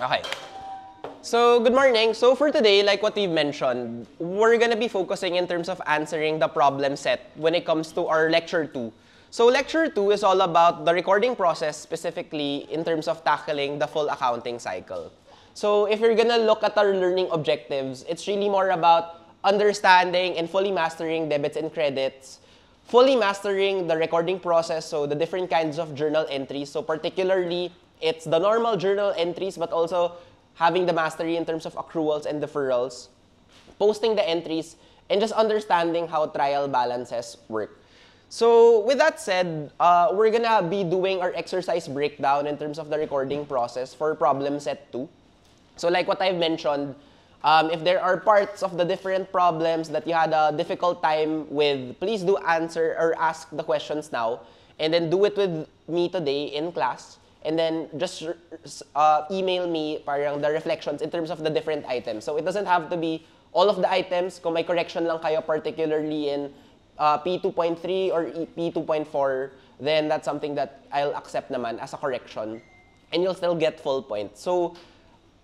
Okay. So, good morning. So, for today, like what we've mentioned, we're gonna be focusing in terms of answering the problem set when it comes to our Lecture 2. So, Lecture 2 is all about the recording process, specifically in terms of tackling the full accounting cycle. So, if you're gonna look at our learning objectives, it's really more about understanding and fully mastering debits and credits, fully mastering the recording process, so the different kinds of journal entries. So, particularly, it's the normal journal entries, but also having the mastery in terms of accruals and deferrals, posting the entries, and just understanding how trial balances work. So with that said, we're gonna be doing our exercise breakdown in terms of the recording process for problem set 2. So like what I've mentioned, if there are parts of the different problems that you had a difficult time with, please do answer or ask the questions now, and then do it with me today in class. And then just email me parang the reflections in terms of the different items. So it doesn't have to be all of the items. Kung may correction lang kayo, particularly in P2.3 or P2.4, then that's something that I'll accept naman as a correction. And you'll still get full points. So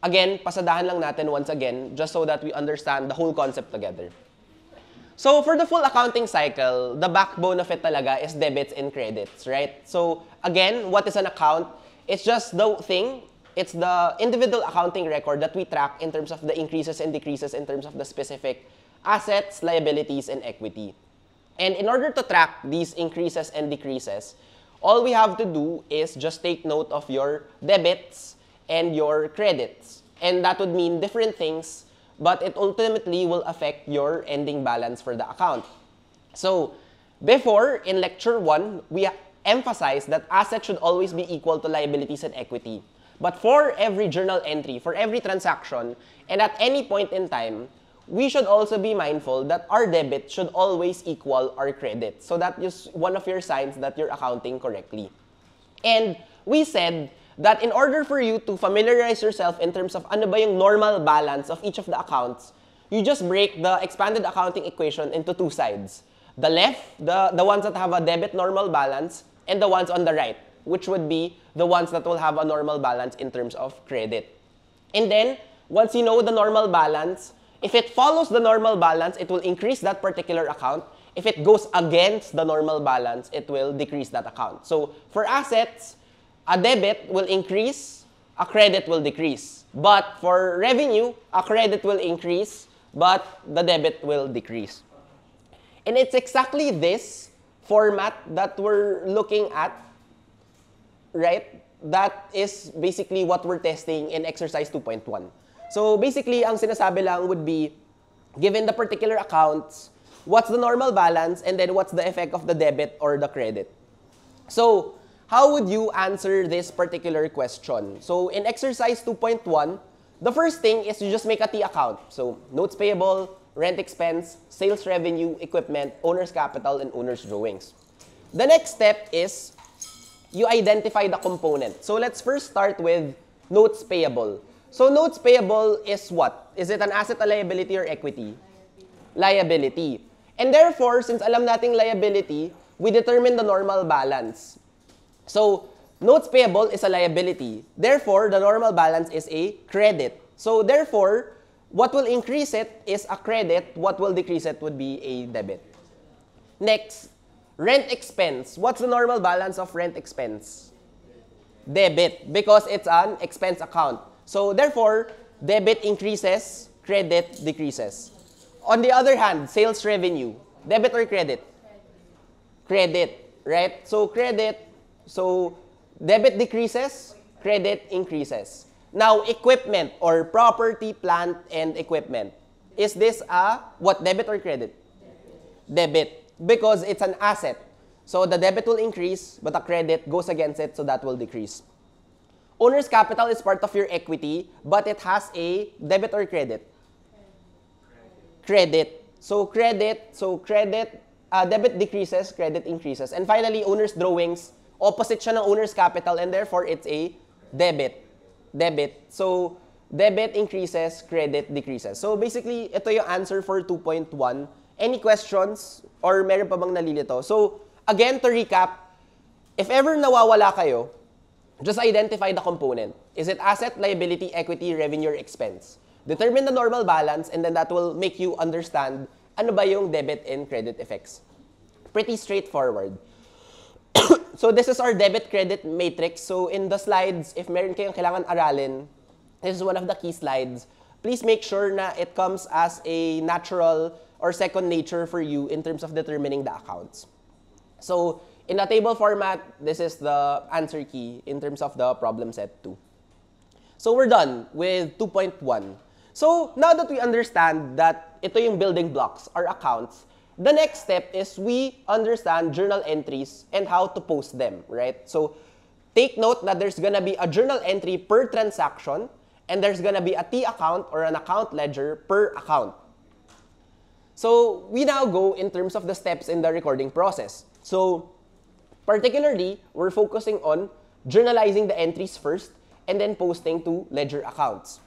again, pasadahan lang natin once again, just so that we understand the whole concept together. So for the full accounting cycle, the backbone of it talaga is debits and credits, right? So again, what is an account? It's just the thing, it's the individual accounting record that we track in terms of the increases and decreases in terms of the specific assets, liabilities, and equity. And in order to track these increases and decreases, all we have to do is just take note of your debits and your credits. And that would mean different things, but it ultimately will affect your ending balance for the account. So before, in Lecture 1, we emphasized that assets should always be equal to liabilities and equity. But for every journal entry, for every transaction, and at any point in time, we should also be mindful that our debit should always equal our credit. So that is one of your signs that you're accounting correctly. And we said that in order for you to familiarize yourself in terms of ano ba yung normal balance of each of the accounts, you just break the expanded accounting equation into two sides. The left, the ones that have a debit normal balance, and the ones on the right, which would be the ones that will have a normal balance in terms of credit. And then, once you know the normal balance, if it follows the normal balance, it will increase that particular account. If it goes against the normal balance, it will decrease that account. So for assets, a debit will increase, a credit will decrease. But for revenue, a credit will increase, but the debit will decrease. And it's exactly this format that we're looking at, right? That is basically what we're testing in exercise 2.1. So basically, ang sinasabi lang would be, given the particular accounts, what's the normal balance, and then what's the effect of the debit or the credit. So how would you answer this particular question? So in exercise 2.1, the first thing is to just make a T account. So notes payable, rent expense, sales revenue, equipment, owner's capital, and owner's drawings. The next step is you identify the component. So let's first start with notes payable. So notes payable is what? Is it an asset, a liability, or equity? Liability. And therefore, since alam nating liability, we determine the normal balance. So notes payable is a liability. Therefore, the normal balance is a credit. So therefore, what will increase it is a credit. What will decrease it would be a debit. Next, rent expense. What's the normal balance of rent expense? Debit, because it's an expense account. So therefore, debit increases, credit decreases. On the other hand, sales revenue. Debit or credit? Credit, right? So credit, so debit decreases, credit increases. Now, equipment or property, plant, and equipment. Is this a, what, debit or credit? Debit. Because it's an asset. So the debit will increase, but the credit goes against it, so that will decrease. Owner's capital is part of your equity, but it has a debit or credit? Credit. So credit, debit decreases, credit increases. And finally, owner's drawings, opposite siya ng owner's capital, and therefore it's a debit. Debit. So debit increases, credit decreases. So basically, ito yung answer for 2.1. Any questions? Or meron pa bang nalilito? So again, to recap, if ever nawawala kayo, just identify the component. Is it asset, liability, equity, revenue, or expense? Determine the normal balance, and then that will make you understand ano ba yung debit and credit effects. Pretty straightforward. So this is our debit-credit matrix. So in the slides, if meron kayong kailangan aralin, this is one of the key slides. Please make sure na it comes as a natural or second nature for you in terms of determining the accounts. So in a table format, this is the answer key in terms of the problem set 2. So we're done with 2.1. So now that we understand that ito yung building blocks, our accounts, the next step is we understand journal entries and how to post them, right? So take note that there's gonna be a journal entry per transaction, and there's gonna be a T account or an account ledger per account. So we now go in terms of the steps in the recording process. So particularly, we're focusing on journalizing the entries first and then posting to ledger accounts.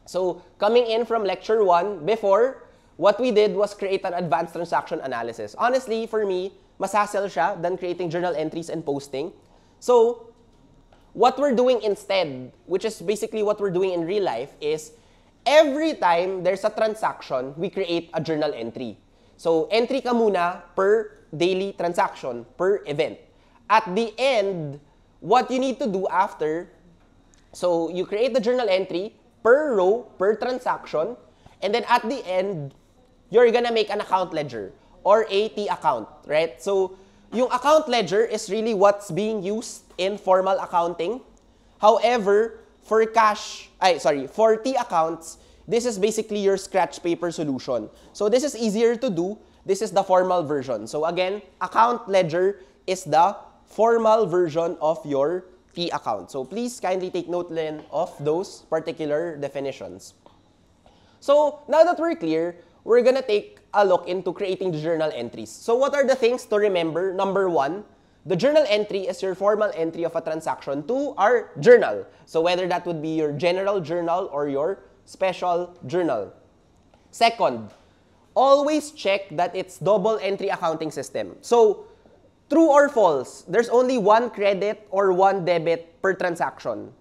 So coming in from lecture 1, before, what we did was create an advanced transaction analysis. Honestly, for me, mas hassle siya than creating journal entries and posting. So what we're doing instead, which is basically what we're doing in real life, is every time there's a transaction, we create a journal entry. So entry ka muna per daily transaction, per event. At the end, what you need to do after, so you create the journal entry per row, per transaction, and then at the end, you're gonna make an account ledger or a T account, right? So yung account ledger is really what's being used in formal accounting. However, for for T accounts, this is basically your scratch paper solution. So this is easier to do. This is the formal version. So again, account ledger is the formal version of your T account. So please kindly take note then of those particular definitions. So now that we're clear, we're gonna take a look into creating the journal entries. So what are the things to remember? Number 1, the journal entry is your formal entry of a transaction to our journal. So whether that would be your general journal or your special journal. Second, always check that it's double entry accounting system. So true or false, there's only one credit or one debit per transaction.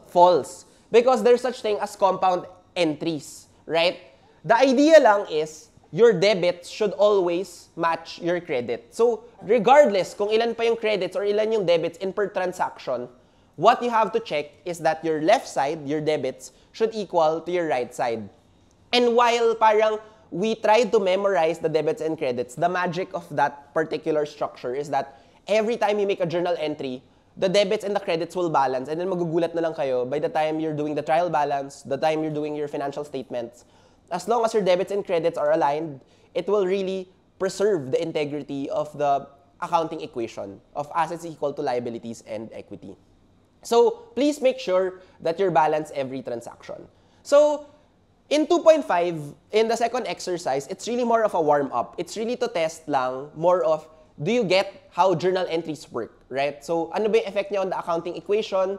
False. Because there's such thing as compound entries, right? The idea lang is your debits should always match your credit. So regardless kung ilan pa yung credits or ilan yung debits in per transaction, what you have to check is that your left side, your debits, should equal to your right side. And while parang we tried to memorize the debits and credits, the magic of that particular structure is that every time you make a journal entry, the debits and the credits will balance, and then magugulat na lang kayo by the time you're doing the trial balance, the time you're doing your financial statements. As long as your debits and credits are aligned, it will really preserve the integrity of the accounting equation of assets equal to liabilities and equity. So please make sure that you balance every transaction. So in 2.5, in the second exercise, it's really more of a warm-up. It's really to test lang more of, do you get how journal entries work, right? So ano ba yung effect niya on the accounting equation?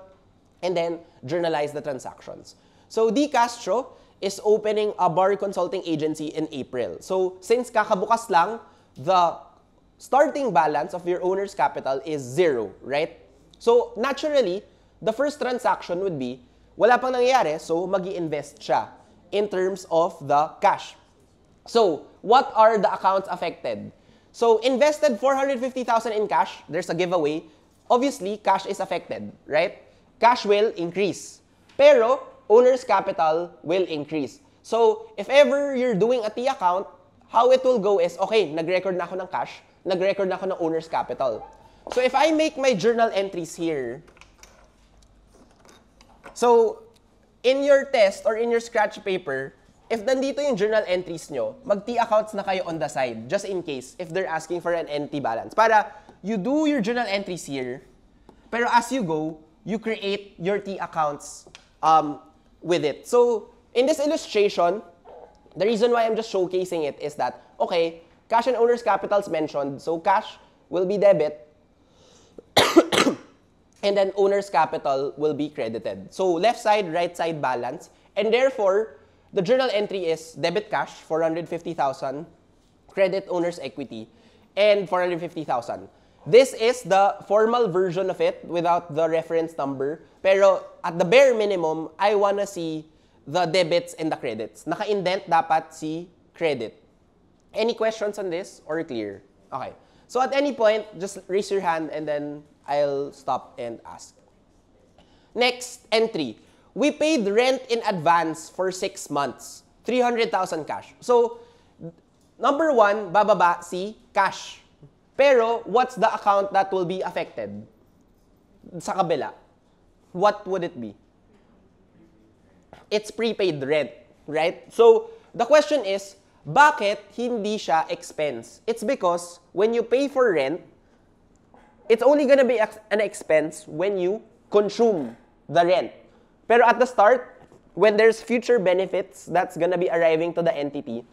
And then journalize the transactions. So D. Castro is opening a bar consulting agency in April. So since kakabukas lang, the starting balance of your owner's capital is 0, right? So naturally, the first transaction would be, wala pang nangyayari, so mag-i-invest siya in terms of the cash. So what are the accounts affected? So invested 450,000 in cash, there's a giveaway. Obviously, cash is affected, right? Cash will increase. Pero owner's capital will increase. So if ever you're doing a T account, how it will go is, okay, nag-record na ako ng cash, nag-record na ako ng owner's capital. So if I make my journal entries here, so in your test or in your scratch paper, if nandito yung journal entries nyo, mag-T accounts na kayo on the side, just in case, if they're asking for an NT balance. Para you do your journal entries here, pero as you go, you create your T accounts with it. So in this illustration, the reason why I'm just showcasing it is that, okay, cash and owner's capital is mentioned, so cash will be debit, and then owner's capital will be credited. So left side, right side balance, and therefore, the journal entry is debit cash, 450,000, credit owner's equity, and 450,000. This is the formal version of it without the reference number. Pero at the bare minimum, I wanna see the debits and the credits. Naka-indent dapat si credit. Any questions on this or clear? Okay. So at any point, just raise your hand and then I'll stop and ask. Next entry. We paid rent in advance for 6 months. 300,000 cash. So, number 1, bababa si cash. Pero, what's the account that will be affected? Sa kabila. What would it be? It's prepaid rent, right? So, the question is, bakit hindi siya expense? It's because when you pay for rent, it's only gonna be an expense when you consume the rent. Pero at the start, when there's future benefits that's gonna be arriving to the entity,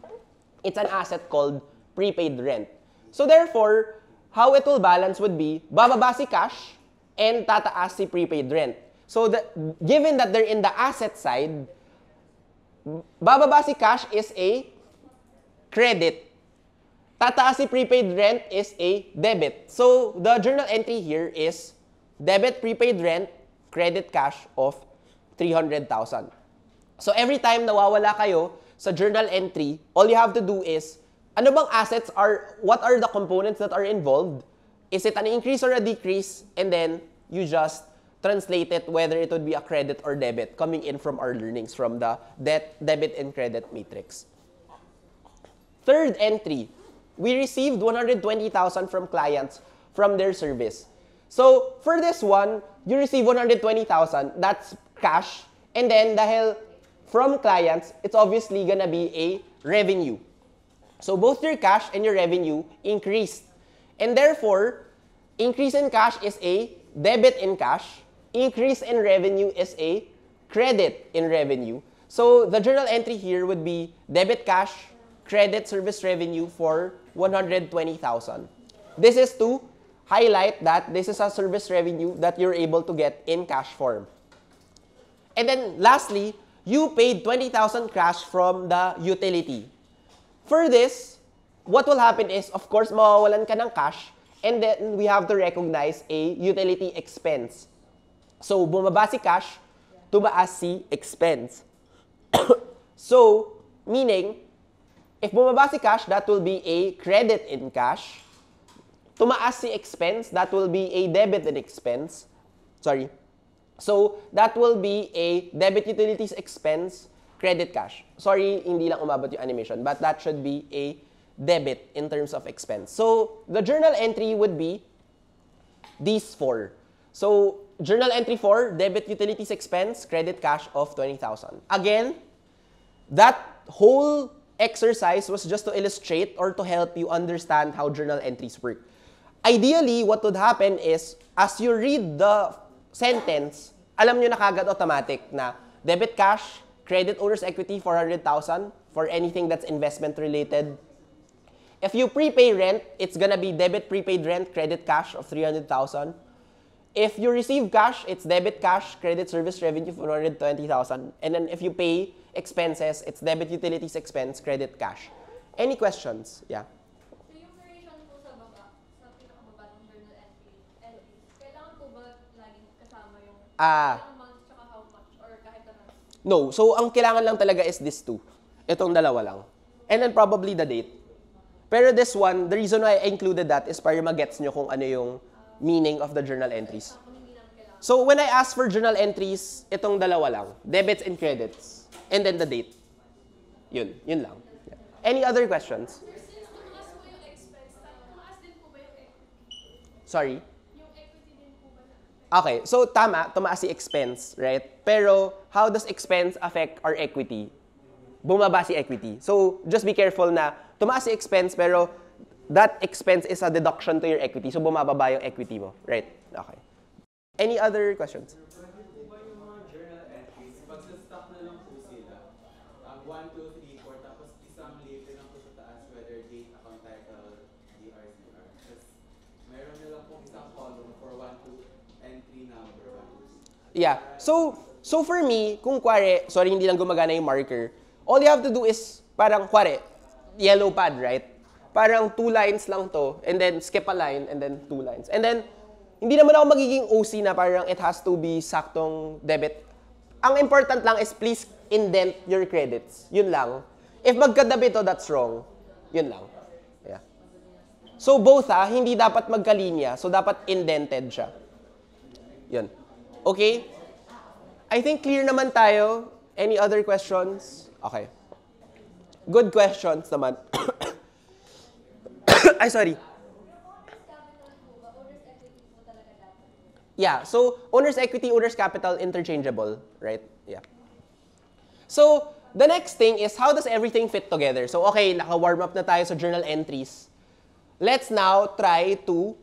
it's an asset called prepaid rent. So therefore, how it will balance would be, bababa si cash and tataas si prepaid rent. So given that they're in the asset side, bababa si cash is a credit. Tataas si prepaid rent is a debit. So the journal entry here is debit prepaid rent, credit cash of 300,000. So every time nawawala kayo sa journal entry, all you have to do is, ano bang assets are, what are the components that are involved? Is it an increase or a decrease? And then you just translate it whether it would be a credit or debit coming in from our learnings from the debit and credit matrix. Third entry, we received 120,000 from clients from their service. So for this one, you receive 120,000, that's cash. And then dahil from clients, it's obviously gonna be a revenue. So both your cash and your revenue increased. And therefore, increase in cash is a debit in cash. Increase in revenue is a credit in revenue. So the journal entry here would be debit cash, credit service revenue for 120,000. This is to highlight that this is a service revenue that you're able to get in cash form. And then lastly, you paid 20,000 cash from the utility. For this, what will happen is, of course, mawawalan ka ng cash, and then we have to recognize a utility expense. So, bumaba si cash, tumaas si expense. So, meaning, if bumaba si cash, that will be a credit in cash. Tumaas si expense, that will be a debit in expense. Sorry. So, that will be a debit utilities expense, credit cash. Sorry, hindi lang umabot yung animation, but that should be a debit in terms of expense. So, the journal entry would be these four. So, journal entry 4, debit utilities expense, credit cash of 20,000. Again, that whole exercise was just to illustrate or to help you understand how journal entries work. Ideally, what would happen is, as you read the sentence, alam nyo na kagad automatic na debit cash, credit owner's equity, 400,000 for anything that's investment related. If you prepay rent, it's gonna be debit prepaid rent, credit cash of 300,000. If you receive cash, it's debit cash, credit service revenue, 420,000. And then if you pay expenses, it's debit utilities expense, credit cash. Any questions? Yeah. So yung duration po sa baba, sa pinakababa ng journal entry, kailangan po ba laging kasama yung ilang months tsaka how much or kahit ano? No. So ang kailangan lang talaga is this two. Itong dalawa lang. And then probably the date. Pero this one, the reason why I included that is para magets nyo kung ano yung meaning of the journal entries. So when I ask for journal entries, itong dalawa lang. Debits and credits. And then the date. Yun lang. Yeah. Any other questions? Since tumaas po yung expense, tumaas din po ba yung equity? Sorry? Yung equity din po ba? Okay, so tama, tumaas si expense, right? Pero how does expense affect our equity? Bumaba si equity. So just be careful na tumaas si expense pero that expense is a deduction to your equity. So bumababa yung equity mo, right? Okay. Any other questions? Pwede po ba yung mga journal entries, magsa-stock na lang po sila? 1, 2, 3, 4, tapos isang label lang po sa taas, whether date, account title, DRCR. Tapos meron na lang po isang column for 1, 2, entry number. Yeah. So for me, kung kware, sorry hindi lang gumagana yung marker, all you have to do is parang kware, yellow pad, right? parang 2 lines lang to, and then skip a line, and then 2 lines. And then, hindi naman ako magiging OC na parang it has to be saktong debit. Ang important lang is please indent your credits. Yun lang. If magkadabi to, that's wrong. Yun lang. Yeah. So both hindi dapat magkalinya. So dapat indented siya. Yun. Okay? I think clear naman tayo. Any other questions? Okay. Good questions naman. Ay, sorry. Yeah, so owner's equity, owner's capital, interchangeable, right? Yeah. So, the next thing is how does everything fit together? So, okay, naka-warm up na tayo sa journal entries. Let's now try to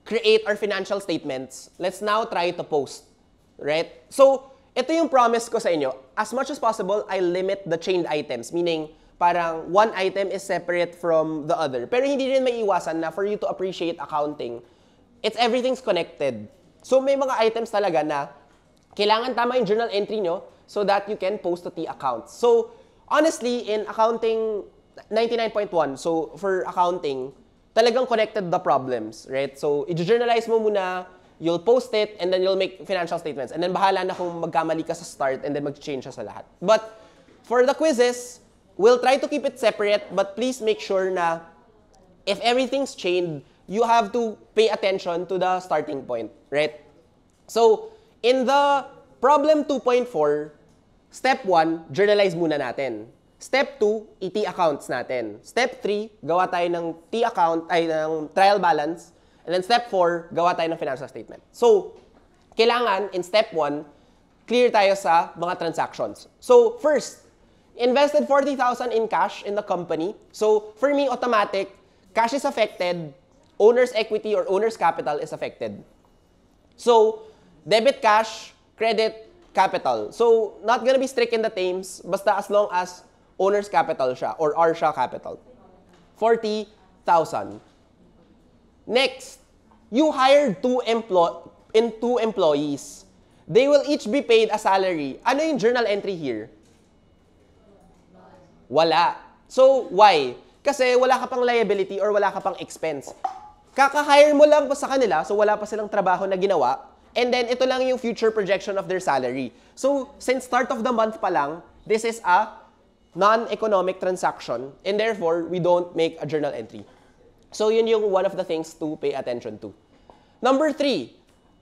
create our financial statements. Let's now try to post, right? So, ito yung promise ko sa inyo. As much as possible, I limit the chained items, meaning parang one item is separate from the other. Pero hindi rin may iwasan na for you to appreciate accounting, everything's connected. So may mga items talaga na kailangan tama yung journal entry nyo so that you can post to T accounts. So honestly, in accounting 99.1, so for accounting, talagang connected the problems, right? So i-journalize mo muna, you'll post it, and then you'll make financial statements. And then bahala na kung magkamali ka sa start and then mag-change siya sa lahat. But for the quizzes, we'll try to keep it separate, but please make sure na if everything's chained, you have to pay attention to the starting point, right? So, in the problem 2.4, step 1, journalize muna natin. Step 2, i-T accounts natin. Step 3, gawa tayo ng T account, ng trial balance. And then step 4, gawa tayo ng financial statement. So, kailangan, in step 1, clear tayo sa mga transactions. So, first, invested 40,000 in cash in the company. So, for me, automatic, cash is affected, owner's equity or owner's capital is affected. So, debit cash, credit capital. So, not gonna be strict in the terms, basta as long as owner's capital siya or R siya capital. 40,000. Next, you hired two employees. They will each be paid a salary. Ano yung journal entry here? Wala. So, why? Kasi wala ka pang liability or wala ka pang expense. Kaka-hire mo lang pa sa kanila, so wala pa silang trabaho na ginawa. And then, ito lang yung future projection of their salary. So, since start of the month pa lang, this is a non-economic transaction. And therefore, we don't make a journal entry. So, yun yung one of the things to pay attention to. Number 3,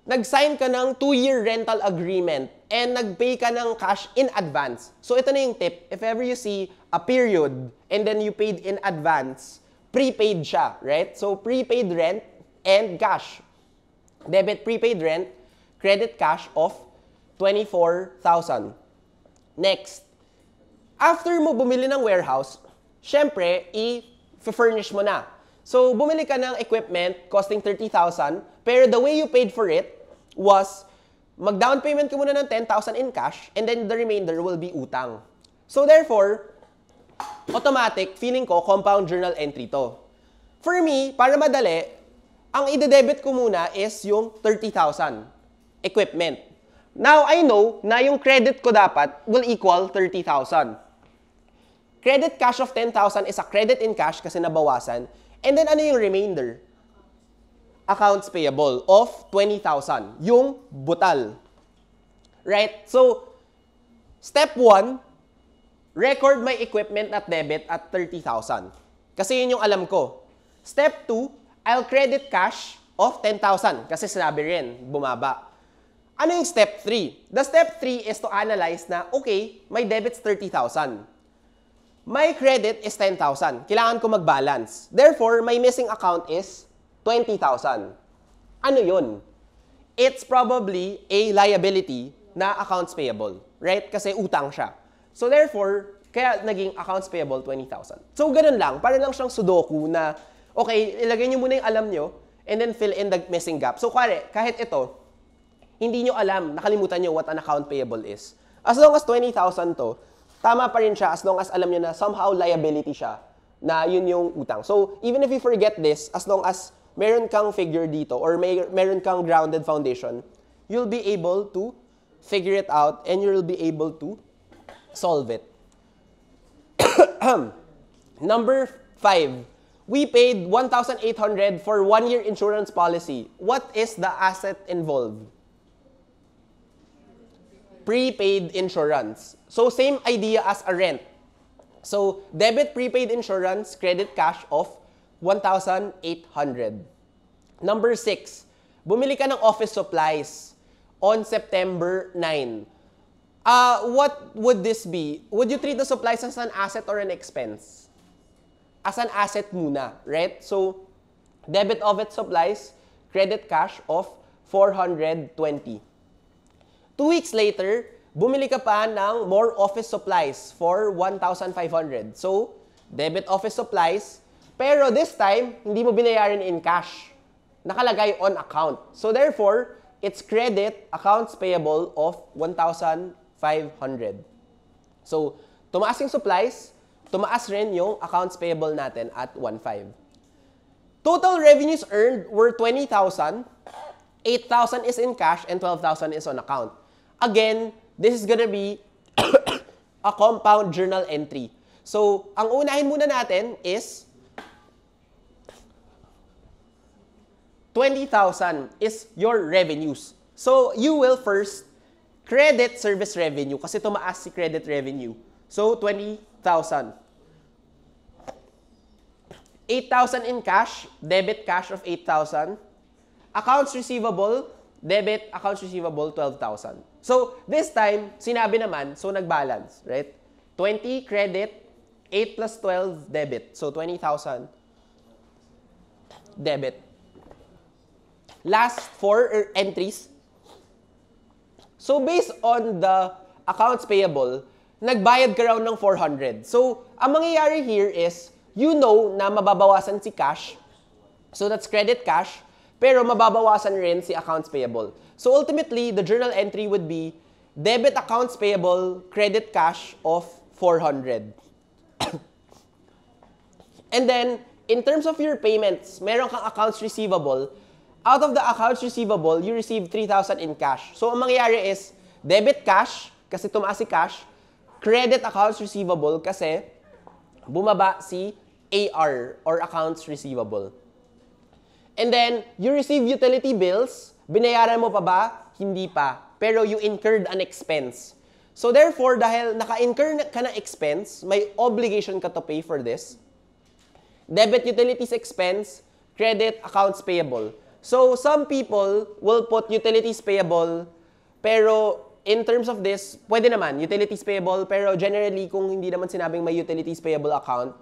nag-sign ka ng 2-year rental agreement and nag-pay ka ng cash in advance. So, ito na yung tip. If ever you see a period and then you paid in advance, prepaid siya, right? So, prepaid rent and cash. Debit prepaid rent, credit cash of 24,000. Next, after mo bumili ng warehouse, syempre, i-furnish mo na. So, bumili ka ng equipment costing 30,000, pero the way you paid for it was mag-down payment ka muna ng 10,000 in cash, and then the remainder will be utang. So, therefore, automatic, feeling ko, compound journal entry to. For me, para madali, ang ide-debit ko muna is yung 30,000 equipment. Now, I know na yung credit ko dapat will equal 30,000. Credit cash of 10,000 is a credit in cash kasi nabawasan. And then, ano yung remainder? Accounts payable of 20,000. Yung butal. Right? So, step 1, record my equipment at debit at 30,000. Kasi yun yung alam ko. Step 2, I'll credit cash of 10,000. Kasi sinabi rin, bumaba. Ano yung step 3? The step 3 is to analyze na, okay, my debit's 30,000. My credit is 10,000. Kailangan ko mag-balance. Therefore, my missing account is 20,000. Ano yun? It's probably a liability na accounts payable. Right? Kasi utang siya. So therefore, kaya naging accounts payable 20,000. So ganun lang. Para lang siyang sudoku na, okay, ilagay nyo muna yung alam nyo and then fill in the missing gap. So kahit ito, hindi nyo alam, nakalimutan nyo what an account payable is. As long as 20,000 to, tama pa rin siya as long as alam nyo na somehow liability siya na yun yung utang. So, even if you forget this, as long as meron kang figure dito or meron kang grounded foundation, you'll be able to figure it out and you'll be able to solve it. Number 5, we paid 1,800 for 1-year insurance policy. What is the asset involved? Prepaid insurance. So same idea as a rent. So debit prepaid insurance, credit cash of 1,800. Number 6, bumili ka ng office supplies on September 9. What would this be? Would you treat the supplies as an asset or an expense? As an asset muna, right? So debit office supplies, credit cash of 420. 2 weeks later, bumili ka pa ng more office supplies for 1,500. So, debit office supplies, pero this time, hindi mo binayaran in cash. Nakalagay on account. So, therefore, it's credit accounts payable of 1,500. So, tumaas yung supplies, tumaas rin yung accounts payable natin at 1,500. Total revenues earned were 20,000, 8,000 is in cash, and 12,000 is on account. Again, this is gonna be a compound journal entry. So, ang unahin muna natin is 20,000 is your revenues. So, you will first credit service revenue kasi tumaas si credit revenue. So, 20,000. 8,000 in cash, debit cash of 8,000. Accounts receivable, debit, accounts receivable, 12,000. So, this time, sinabi naman, so nag-balance, right? 20 credit, 8 plus 12 debit. So, 20,000 debit. Last 4 entries. So, based on the accounts payable, nagbayad ka raw ng 400. So, ang mangyayari here is, you know na mababawasan si cash. So, that's credit cash. Pero mababawasan rin si accounts payable. So ultimately, the journal entry would be debit accounts payable, credit cash of 400. And then, in terms of your payments, meron kang accounts receivable. Out of the accounts receivable, you receive 3,000 in cash. So ang mangyayari is debit cash, kasi tumaas si cash, credit accounts receivable kasi bumaba si AR or accounts receivable. And then, you receive utility bills. Binayaran mo pa ba? Hindi pa. Pero you incurred an expense. So therefore, dahil naka-incur ka ng expense, may obligation ka to pay for this. Debit utilities expense, credit accounts payable. So some people will put utilities payable, pero in terms of this, pwede naman, utilities payable, pero generally, kung hindi naman sinabing may utilities payable account,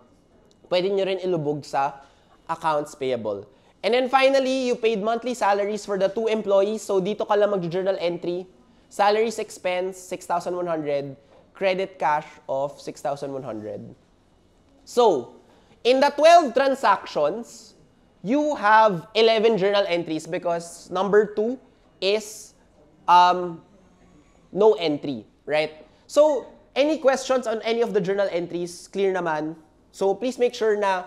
pwede nyo rin ilubog sa accounts payable. And then finally, you paid monthly salaries for the 2 employees. So dito ka lang mag-journal entry. Salaries expense, 6,100. Credit cash of 6,100. So, in the 12 transactions, you have 11 journal entries because number 2 is no entry, right? So, any questions on any of the journal entries, clear naman. So, please make sure na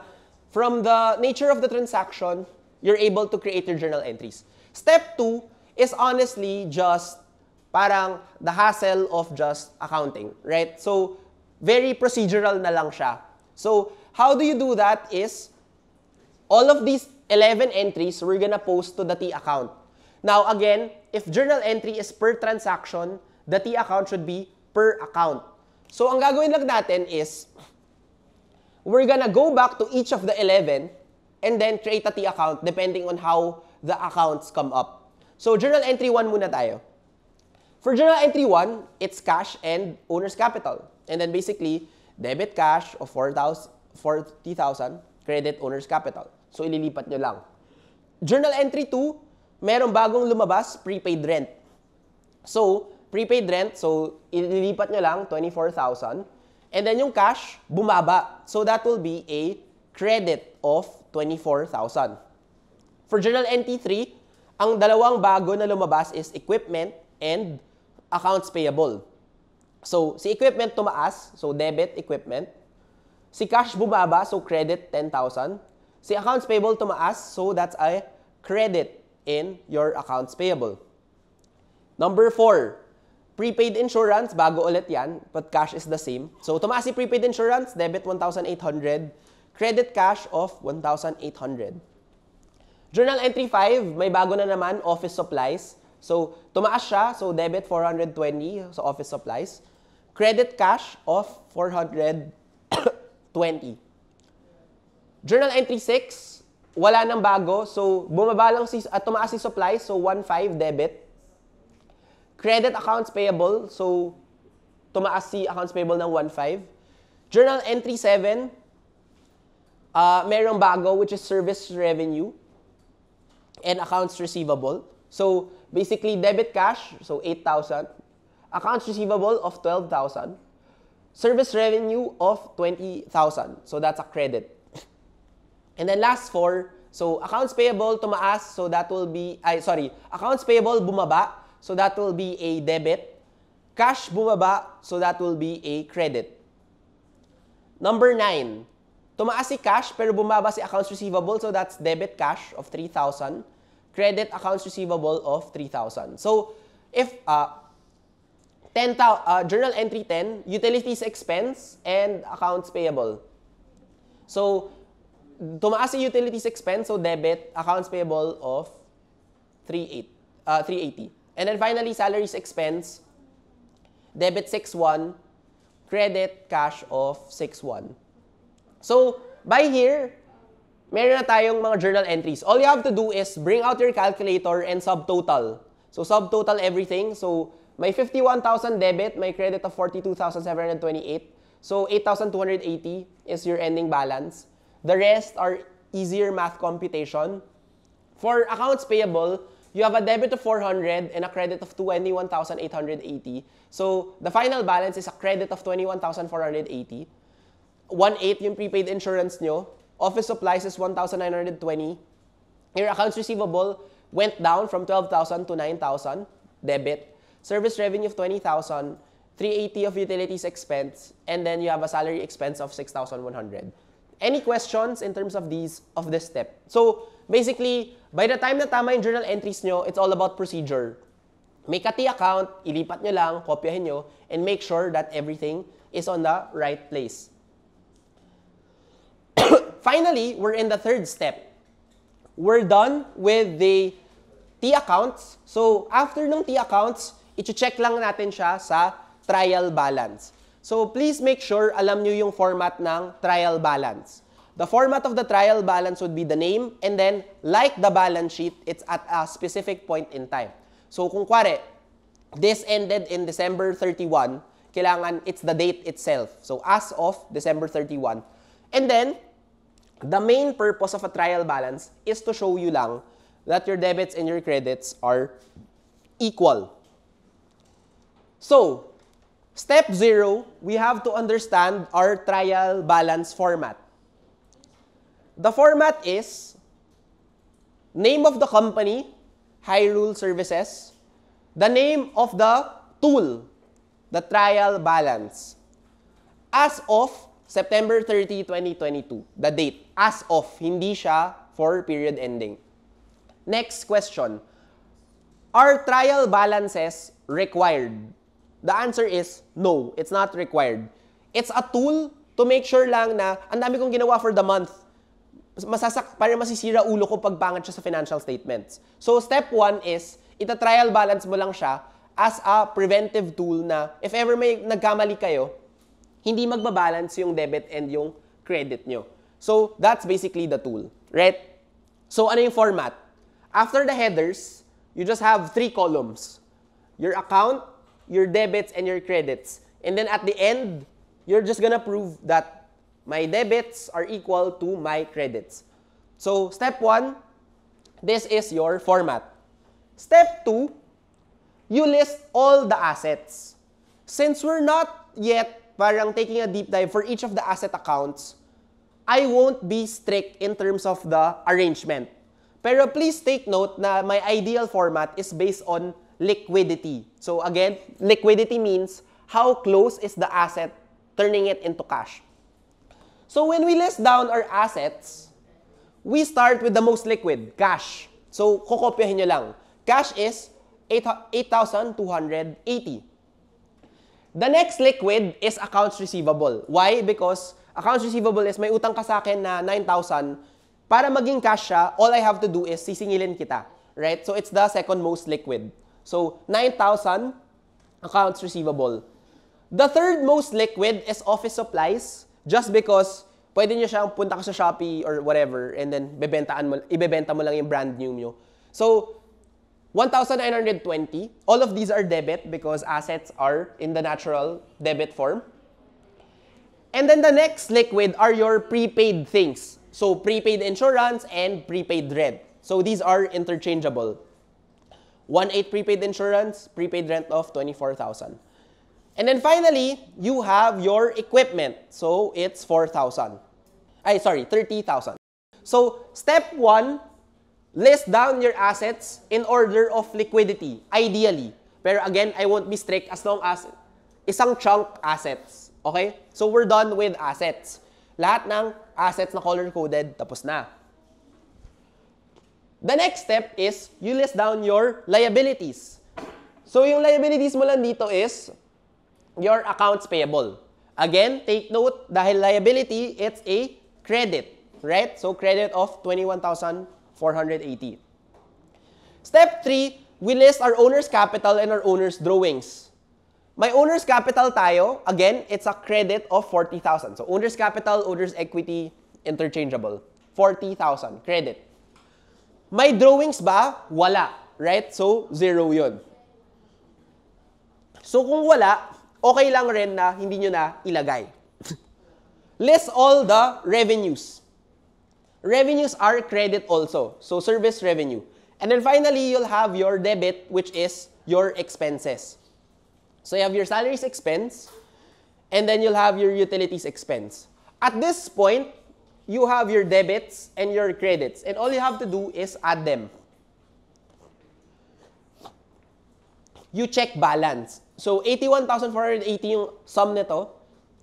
from the nature of the transaction, you're able to create your journal entries. Step 2 is honestly just parang the hassle of just accounting, right? So, very procedural na lang siya. So, how do you do that is, all of these 11 entries, we're gonna post to the T account. Now, again, if journal entry is per transaction, the T account should be per account. So, ang gagawin lang natin is, we're gonna go back to each of the 11 and then create a T account depending on how the accounts come up. So, journal entry 1 muna tayo. For journal entry 1, it's cash and owner's capital. And then basically, debit cash of 40,000, credit owner's capital. So, ililipat nyo lang. Journal entry 2, merong bagong lumabas, prepaid rent. So, prepaid rent, so ililipat nyo lang, 24,000. And then yung cash, bumaba. So, that will be a credit of 24,000. For journal entry 3, ang dalawang bago na lumabas is equipment and accounts payable. So, si equipment tumaas, so debit equipment. Si cash bumaba, so credit 10,000. Si accounts payable tumaas, so that's a credit in your accounts payable. Number 4, prepaid insurance, bago ulit yan, but cash is the same. So, tumaas si prepaid insurance, debit 1,800, credit cash of 1,800. Journal entry 5, may bago na naman, office supplies. So, tumaas siya. So, debit 420 sa office supplies. Credit cash of 420. Journal entry 6, wala nang bago. So, bumaba lang tumaas si supplies. So, 1,500 debit. Credit accounts payable. So, tumaas si accounts payable ng 1,500. Journal entry 7, merong bago, which is service revenue and accounts receivable. So, basically, debit cash, so 8,000. Accounts receivable of 12,000. Service revenue of 20,000. So, that's a credit. And then last 4, so accounts payable tumaas, so that will be, accounts payable bumaba, so that will be a debit. Cash bumaba, so that will be a credit. Number 9, tumaas si cash pero bumaba si accounts receivable, so that's debit cash of 3,000, credit accounts receivable of 3,000. So, if journal entry 10, utilities expense and accounts payable. So, tumaas si utilities expense, so debit, accounts payable of 380. And then finally, salaries expense, debit 6,1, credit cash of 6,1. So, by here, meron na tayong mga journal entries. All you have to do is bring out your calculator and subtotal. So, subtotal everything. So, may 51,000 debit, may credit of 42,728. So, 8,280 is your ending balance. The rest are easier math computation. For accounts payable, you have a debit of 400 and a credit of 21,880. So, the final balance is a credit of 21,480. 1,800 yung prepaid insurance nyo. Office supplies is 1,920. Your accounts receivable went down from 12,000 to 9,000. Debit. Service revenue of 20,000. 380 of utilities expense. And then you have a salary expense of 6,100. Any questions in terms of this step? So, basically, by the time na tama yung journal entries nyo, it's all about procedure. May kati account, ilipat nyo lang, kopyahin nyo, and make sure that everything is on the right place. Finally, we're in the third step. We're done with the T accounts. So, after ng T accounts, i-check lang natin siya sa trial balance. So, please make sure alam nyo yung format ng trial balance. The format of the trial balance would be the name, and then, like the balance sheet, it's at a specific point in time. So, kung kware, this ended in December 31, kailangan it's the date itself. So, as of December 31. And then, the main purpose of a trial balance is to show you lang that your debits and your credits are equal. So, step 0, we have to understand our trial balance format. The format is name of the company, Hyrule Services, the name of the tool, the trial balance. As of September 30, 2022, the date. As of, hindi siya for period ending. Next question. Are trial balances required? The answer is no, it's not required. It's a tool to make sure lang na ang dami kong ginawa for the month. Para masisira ulo ko pag pangit siya sa financial statements. So, step 1 is, ita-trial balance mo lang siya as a preventive tool na if ever may nagkamali kayo, hindi magbabalance yung debit and yung credit nyo. So, that's basically the tool, right? So, ano yung format? After the headers, you just have 3 columns. Your account, your debits, and your credits. And then at the end, you're just gonna prove that my debits are equal to my credits. So, step 1, this is your format. Step 2, you list all the assets. Since we're not yet parang taking a deep dive for each of the asset accounts, I won't be strict in terms of the arrangement. Pero please take note na my ideal format is based on liquidity. So again, liquidity means how close is the asset turning it into cash. So when we list down our assets, we start with the most liquid, cash. So kokopyahin nyo lang. Cash is 8,280. The next liquid is accounts receivable. Why? Because accounts receivable is may utang ka sa akin na 9,000. Para maging cash siya, all I have to do is sisingilin kita. Right? So it's the second most liquid. So 9,000 accounts receivable. The third most liquid is office supplies just because pwede nyo siyang punta ka sa Shopee or whatever and then ibebenta mo lang yung brand new nyo. So 1,920. All of these are debit because assets are in the natural debit form. And then the next liquid are your prepaid things. So prepaid insurance and prepaid rent. So these are interchangeable. 1/8 prepaid insurance, prepaid rent of 24,000. And then finally, you have your equipment. So it's 30,000. So step 1, list down your assets in order of liquidity, ideally. Pero again, I won't be strict as long as isang chunk assets. Okay? So we're done with assets. Lahat ng assets na color-coded, tapos na. The next step is you list down your liabilities. So yung liabilities mo lang dito is your accounts payable. Again, take note, dahil liability, it's a credit. Right? So credit of 21,480. Step 3, we list our owner's capital and our owner's drawings. May owner's capital tayo. Again, it's a credit of 40,000. So owner's capital, owner's equity, interchangeable. 40,000, credit. May drawings ba? Wala. Right? So 0 yun. So kung wala, okay lang rin na hindi nyo na ilagay. List all the revenues. Revenues are credit also. So service revenue. And then finally, you'll have your debit, which is your expenses. So you have your salaries expense, and then you'll have your utilities expense. At this point, you have your debits and your credits, and all you have to do is add them. You check balance. So 81,480 yung sum nito,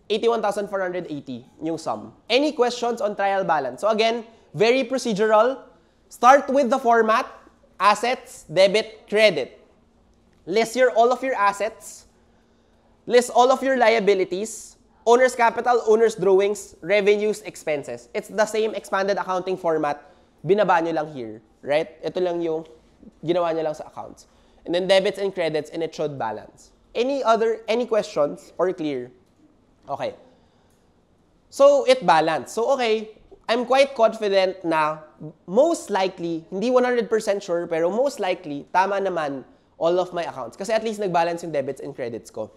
81,480 yung sum. Any questions on trial balance? So again, very procedural. Start with the format, assets, debit, credit. List all of your assets. List all of your liabilities, owner's capital, owner's drawings, revenues, expenses. It's the same expanded accounting format. Binaba nyo lang here, right? Ito lang yung ginawa nyo lang sa accounts. And then debits and credits, and it should balance. Any questions or clear? Okay. So it balanced. So okay, I'm quite confident na most likely, hindi 100% sure, pero most likely, tama naman all of my accounts. Kasi at least nag-balance yung debits and credits ko.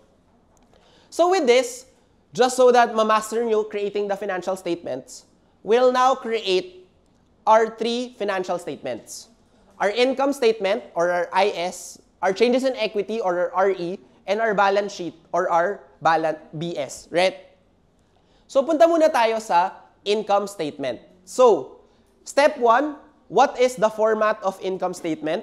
So with this, just so that ma-master nyo creating the financial statements, we'll now create our 3 financial statements. Our income statement, or our IS, our changes in equity, or our RE, and our balance sheet, or our BS, right? So punta muna tayo sa income statement. So, step 1, what is the format of income statement?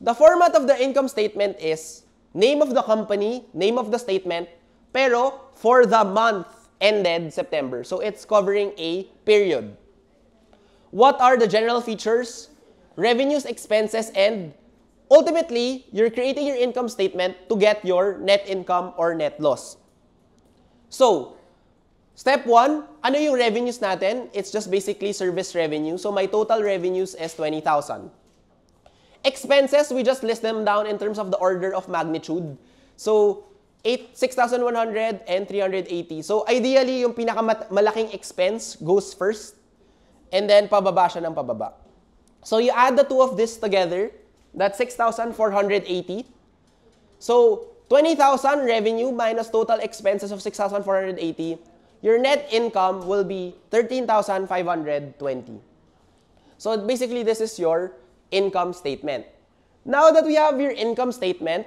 The format of the income statement is name of the company, name of the statement, pero for the month ended September. So it's covering a period. What are the general features? Revenues, expenses, and ultimately, you're creating your income statement to get your net income or net loss. So, step 1, ano yung revenues natin? It's just basically service revenue. So my total revenues is 20,000. Expenses, we just list them down in terms of the order of magnitude. So, 6,100 and 380. So, ideally, yung pinakamalaking expense goes first, and then pababa siya ng pababa. So, you add the two of this together, that's 6,480. So, 20,000 revenue minus total expenses of 6,480. Your net income will be 13,520. So, basically, this is your income statement. Now that we have your income statement,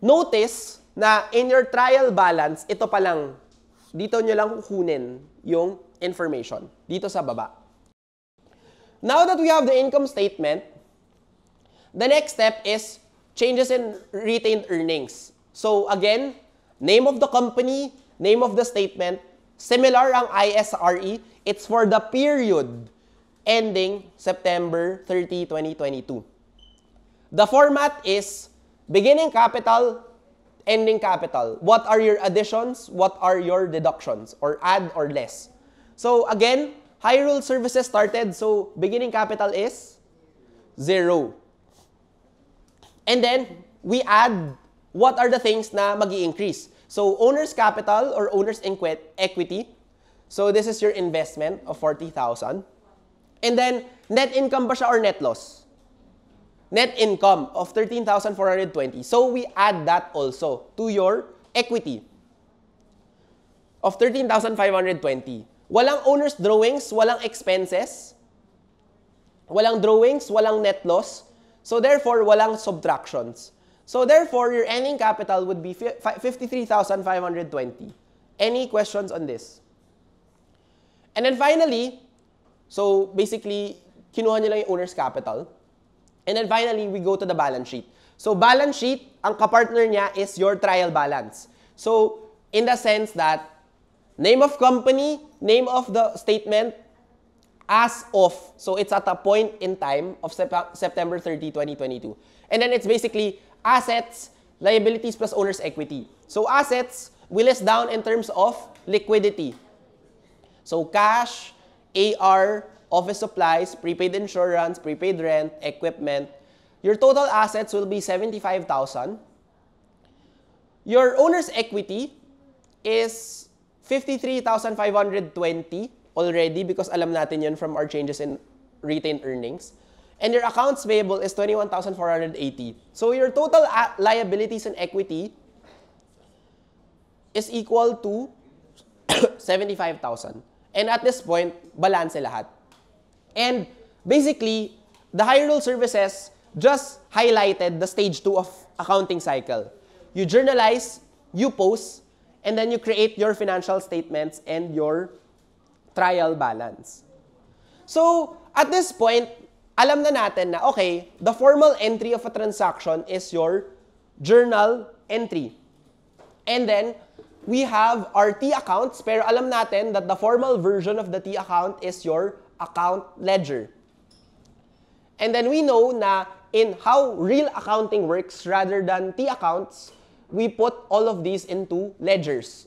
notice na in your trial balance, ito pa lang, dito nyo lang kukunin yung information, dito sa baba. Now that we have the income statement, the next step is changes in retained earnings. So again, name of the company, name of the statement, similar ang ISRE, it's for the period ending September 30, 2022. The format is beginning capital, ending capital. What are your additions? What are your deductions? Or add or less. So again, Hyrule Services started, so beginning capital is 0. And then, we add what are the things na mag-i-increase. So owner's capital or owner's equity. So this is your investment of 40,000. And then, net income ba siya or net loss? Net income of 13,420. So we add that also to your equity of 13,520. Walang owner's drawings, walang expenses, walang drawings, walang net loss. So therefore, walang subtractions. So therefore, your ending capital would be 53,520. Any questions on this? And then finally, so basically, kinuha nyo lang yung owner's capital. And then finally, we go to the balance sheet. So balance sheet, ang kapartner niya is your trial balance. So in the sense that, name of company, name of the statement, as of. So it's at a point in time of September 30, 2022. And then it's basically assets, liabilities plus owner's equity. So assets, we list down in terms of liquidity. So cash, AR, office supplies, prepaid insurance, prepaid rent, equipment. Your total assets will be 75,000. Your owner's equity is 53,520 already because alam natin yun from our changes in retained earnings. And your accounts payable is 21,480. So your total liabilities and equity is equal to 75,000. And at this point, balance lahat. And basically, the Hyrule Services just highlighted the stage 2 of accounting cycle. You journalize, you post, and then you create your financial statements and your trial balance. So, at this point, alam na natin na, okay, the formal entry of a transaction is your journal entry. And then, we have our T accounts, pero alam natin that the formal version of the T account is your account ledger. And then we know na in how real accounting works, rather than T accounts, we put all of these into ledgers.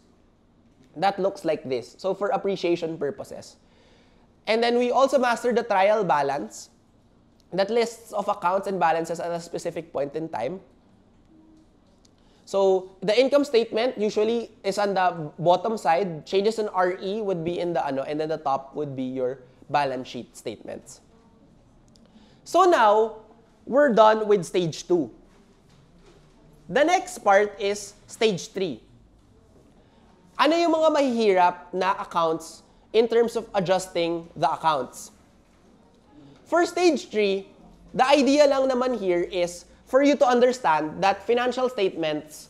That looks like this. So for appreciation purposes. And then we also master the trial balance that lists of accounts and balances at a specific point in time. So the income statement usually is on the bottom side. Changes in RE would be in the ano, and then the top would be your balance sheet statements. So now, we're done with stage 2. The next part is stage 3. Ano yung mga mahihirap na accounts in terms of adjusting the accounts? For stage 3, the idea lang naman here is for you to understand that financial statements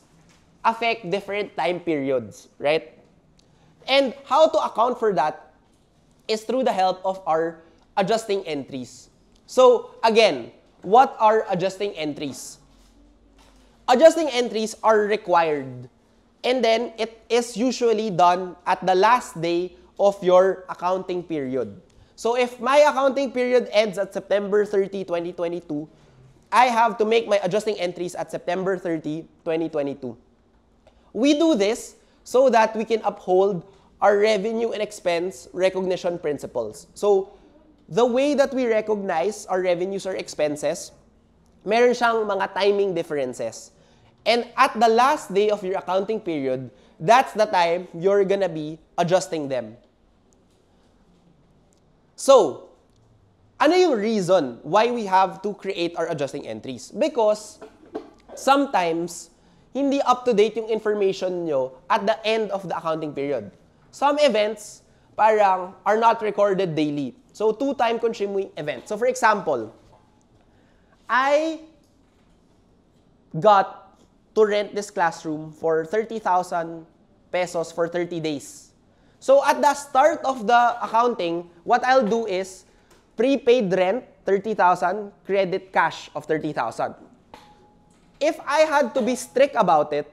affect different time periods, right? And how to account for that is through the help of our adjusting entries. So, again, what are adjusting entries? Adjusting entries are required. And then, it is usually done at the last day of your accounting period. So, if my accounting period ends at September 30, 2022, I have to make my adjusting entries at September 30, 2022. We do this so that we can uphold our revenue and expense recognition principles. So, the way that we recognize our revenues or expenses, meron siyang mga timing differences. And at the last day of your accounting period, that's the time you're gonna be adjusting them. So, ano yung reason why we have to create our adjusting entries? Because sometimes, hindi up-to-date yung information nyo at the end of the accounting period. Some events parang are not recorded daily. So, two-time consuming events. So, for example, I got to rent this classroom for 30,000 pesos for 30 days. So, at the start of the accounting, what I'll do is prepaid rent, 30,000, credit cash of 30,000. If I had to be strict about it,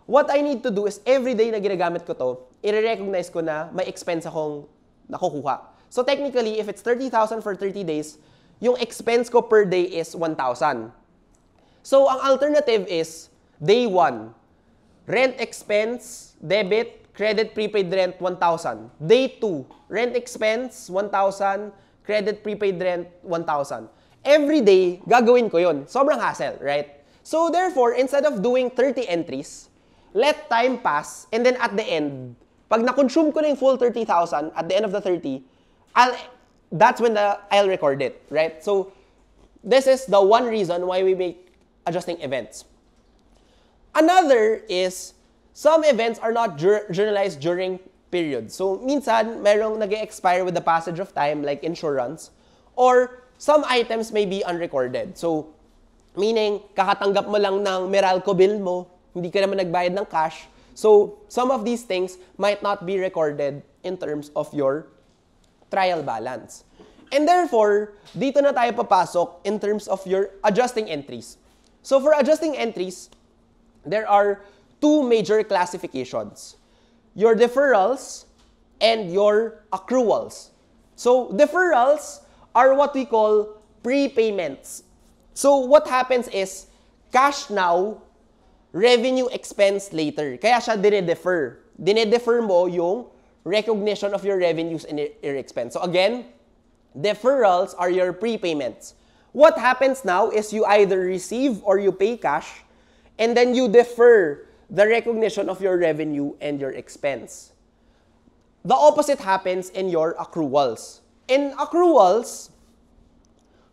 what I need to do is every day na ginagamit ko to, i-recognize ko na may expense akong nakukuha. So technically, if it's 30,000 for 30 days, yung expense ko per day is 1,000. So ang alternative is, day 1, rent expense, debit, credit, prepaid rent, 1,000. Day 2, rent expense, 1,000, credit, prepaid rent, 1,000. Every day, gagawin ko yun. Sobrang hassle, right? So therefore, instead of doing 30 entries, let time pass, and then at the end, pag na-consume ko na yung full 30,000, at the end of the 30, that's when I'll record it, right? So this is the one reason why we make adjusting events. Another is, some events are not journalized during periods. So, minsan, merong nag-expire with the passage of time, like insurance, or some items may be unrecorded. So, meaning, kakatanggap mo lang ng Meralco bill mo, hindi ka naman nagbayad ng cash. So, some of these things might not be recorded in terms of your trial balance. And therefore, dito na tayo papasok in terms of your adjusting entries. So, for adjusting entries, there are two major classifications: your deferrals and your accruals. So, deferrals are what we call prepayments. So, what happens is, cash now, revenue expense later. Kaya siya dine-defer. Dine-defer mo yung recognition of your revenues and your expense. So, again, deferrals are your prepayments. What happens now is you either receive or you pay cash, and then you defer the recognition of your revenue and your expense. The opposite happens in your accruals. In accruals,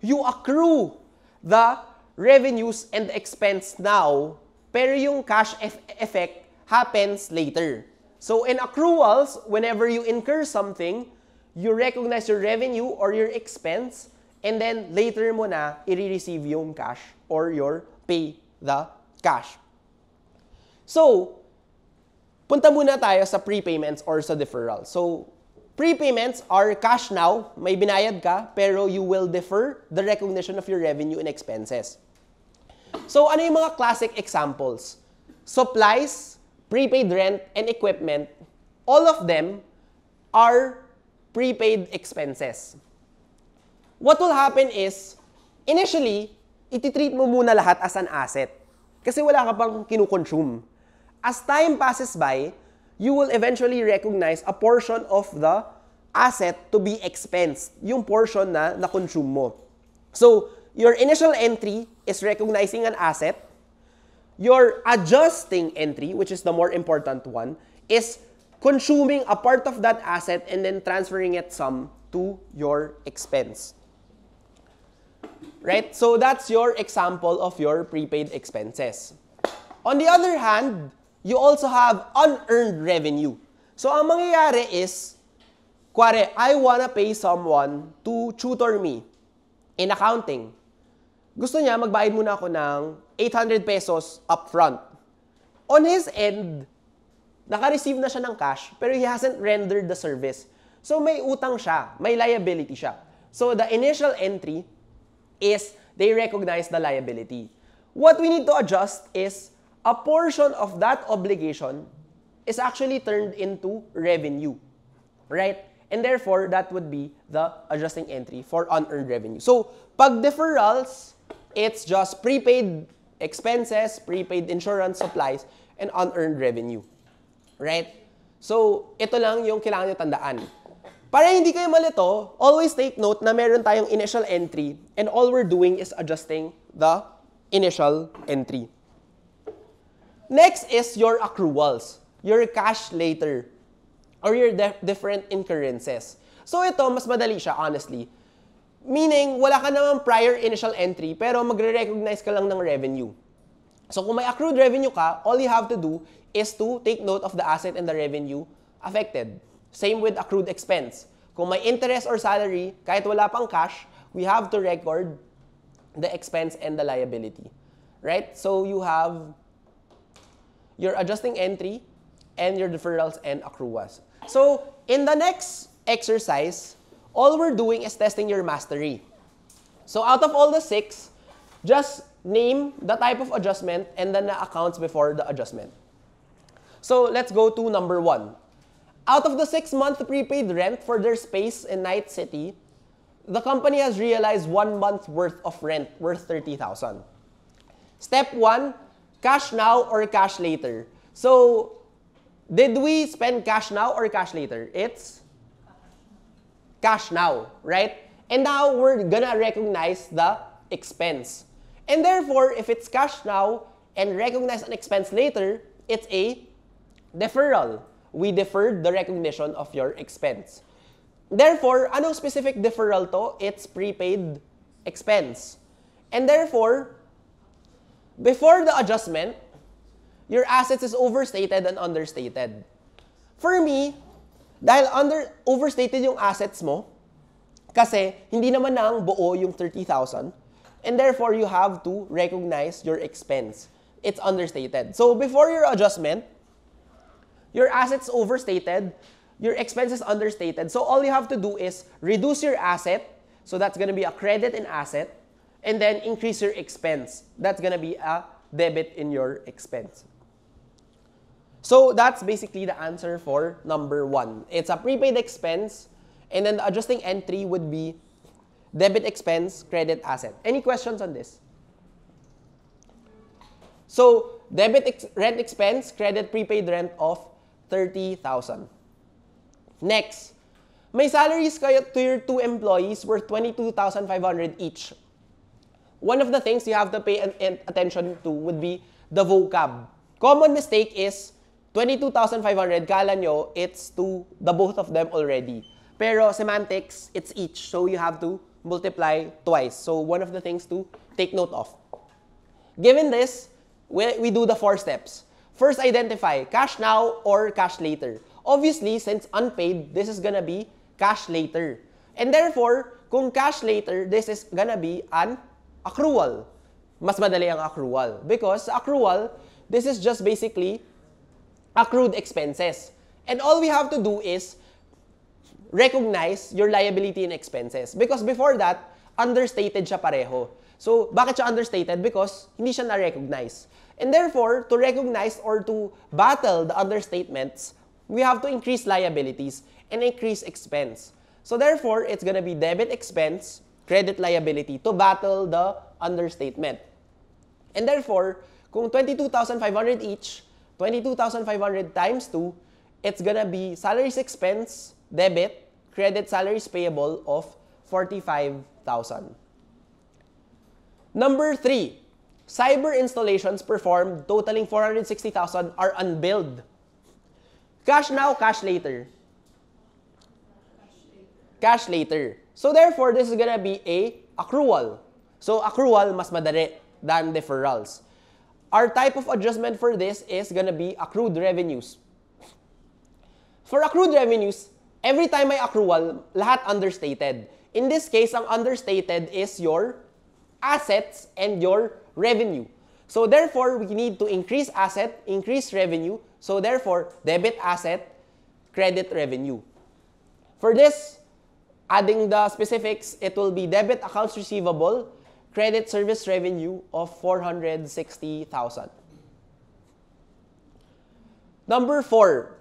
you accrue the revenues and the expense now, pero yung cash effect happens later. So in accruals, whenever you incur something, you recognize your revenue or your expense, and then later mo na i-receive yung cash or your pay the cash. So, punta muna tayo sa prepayments or sa deferral. So, prepayments are cash now, may binayad ka, pero you will defer the recognition of your revenue and expenses. So, ano yung mga classic examples? Supplies, prepaid rent, and equipment, all of them are prepaid expenses. What will happen is, initially, ititreat mo muna lahat as an asset. Kasi wala ka pang kinukonsume. As time passes by, you will eventually recognize a portion of the asset to be expensed. Yung portion na na-consume mo. So, your initial entry is recognizing an asset. Your adjusting entry, which is the more important one, is consuming a part of that asset and then transferring it some to your expense. Right? So that's your example of your prepaid expenses. On the other hand, you also have unearned revenue. So ang mangyayari is, kuwari, I wanna pay someone to tutor me in accounting. Gusto niya, magbayad muna ako ng 800 pesos upfront. On his end, naka-receive na siya ng cash, pero he hasn't rendered the service. So may utang siya, may liability siya. So the initial entry is they recognize the liability. What we need to adjust is a portion of that obligation is actually turned into revenue, right? And therefore, that would be the adjusting entry for unearned revenue. So, pag deferrals, it's just prepaid expenses, prepaid insurance, supplies, and unearned revenue, right? So, ito lang yung kailangan nyo tandaan. Para hindi kayo malito, always take note na meron tayong initial entry and all we're doing is adjusting the initial entry. Next is your accruals, your cash later, or your different incurrences. So ito, mas madali siya, honestly. Meaning, wala ka naman prior initial entry, pero magre-recognize ka lang ng revenue. So kung may accrued revenue ka, all you have to do is to take note of the asset and the revenue affected. Same with accrued expense. Kung may interest or salary, kahit wala pang cash, we have to record the expense and the liability. Right? So you have your adjusting entry and your deferrals and accruals. So in the next exercise, all we're doing is testing your mastery. So out of all the 6, just name the type of adjustment and then the accounts before the adjustment. So let's go to number 1. Out of the 6-month prepaid rent for their space in Night City, the company has realized 1 month worth of rent worth 30,000. Step 1, cash now or cash later. So, did we spend cash now or cash later? It's cash now, right? And now we're gonna recognize the expense. And therefore, if it's cash now and recognize an expense later, it's a deferral. We deferred the recognition of your expense. Therefore, anong specific deferral to? It's prepaid expense. And therefore, before the adjustment, your assets is overstated and understated. For me, dahil overstated yung assets mo, kasi hindi naman nang buo yung 30,000, and therefore you have to recognize your expense. It's understated. So before your adjustment, your assets overstated, your expenses understated. So all you have to do is reduce your asset, so that's going to be a credit in asset, and then increase your expense. That's going to be a debit in your expense. So that's basically the answer for number 1. It's a prepaid expense, and then the adjusting entry would be debit expense, credit asset. Any questions on this? So debit rent expense, credit prepaid rent of 30,000. Next, may salaries kayo to your 2 employees worth 22,500 each. One of the things you have to pay attention to would be the vocab. Common mistake is 22,500, kala nyo, it's to the both of them already. Pero semantics, it's each. So you have to multiply twice. So one of the things to take note of. Given this, we do the 4 steps. First, identify cash now or cash later. Obviously, since unpaid, this is gonna be cash later. And therefore, kung cash later, this is gonna be an accrual. Mas madali ang accrual. Because accrual, this is just basically accrued expenses. And all we have to do is recognize your liability and expenses. Because before that, understated siya pareho. So, bakit siya understated? Because hindi siya na-recognize. And therefore, to recognize or to battle the understatements, we have to increase liabilities and increase expense. So therefore, it's gonna be debit expense, credit liability to battle the understatement. And therefore, kung 22,500 each, 22,500 times 2, it's gonna be salaries expense, debit, credit salaries payable of 45,000. Number 3, cyber installations performed totaling 460,000 are unbilled. Cash now, cash later. Cash later. So therefore, this is gonna be a accrual. So accrual, mas madali than deferrals. Our type of adjustment for this is gonna be accrued revenues. For accrued revenues, every time may accrual, lahat understated. In this case, ang understated is your assets and your revenue. So therefore, we need to increase asset, increase revenue. So therefore, debit asset, credit revenue. For this, adding the specifics, it will be debit accounts receivable, credit service revenue of 460,000. Number 4.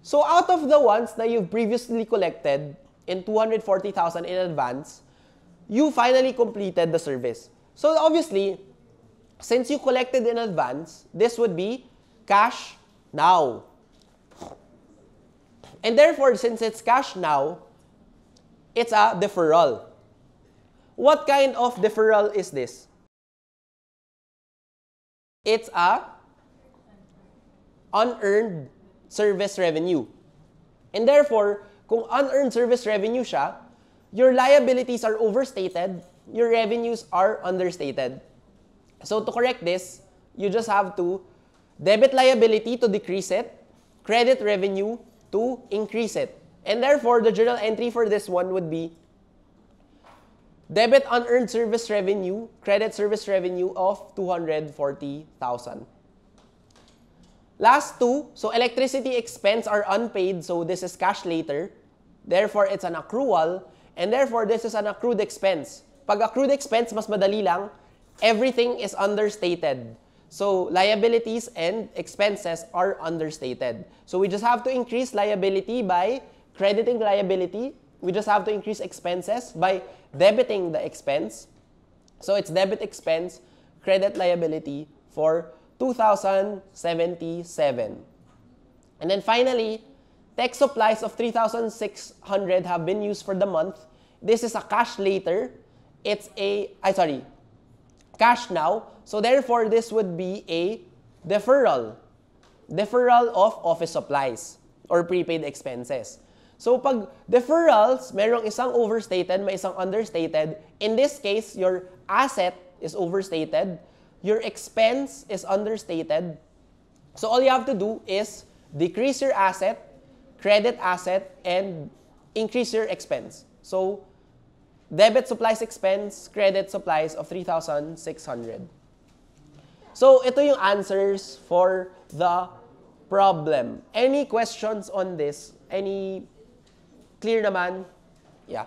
So out of the ones that you've previously collected in 240,000 in advance, you finally completed the service. So obviously, since you collected in advance, this would be cash now. And therefore, since it's cash now, it's a deferral. What kind of deferral is this? It's a unearned service revenue. And therefore, kung unearned service revenue siya, your liabilities are overstated, your revenues are understated. So to correct this, you just have to debit liability to decrease it, credit revenue to increase it. And therefore, the journal entry for this one would be debit unearned service revenue, credit service revenue of 240,000. Last 2, so electricity expense are unpaid, so this is cash later. Therefore, it's an accrual, and therefore, this is an accrued expense. Pag accrued expense, mas madali lang, everything is understated. So, liabilities and expenses are understated. So, we just have to increase liability by crediting liability. We just have to increase expenses by debiting the expense. So, it's debit expense, credit liability for 2,077. And then finally, tech supplies of 3,600 have been used for the month. This is a cash later. It's cash now. So therefore, this would be a deferral. Deferral of office supplies or prepaid expenses. So pag deferrals, merong isang overstated, may isang understated. In this case, your asset is overstated. Your expense is understated. So all you have to do is decrease your asset, credit asset, and increase your expense. So debit supplies expense, credit supplies of 3,600. So ito yung answers for the problem. Any questions on this? Any clear naman? Yeah.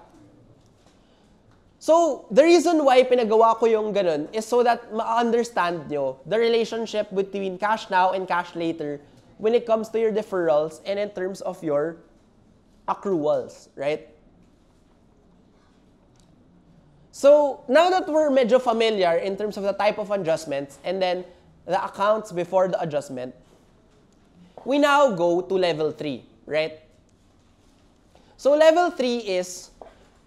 So, the reason why pinagawa ko yung ganun is so that ma-understand nyo the relationship between cash now and cash later when it comes to your deferrals and in terms of your accruals, right? So, now that we're medyo familiar in terms of the type of adjustments and then the accounts before the adjustment, we now go to level 3, right? So, level 3 is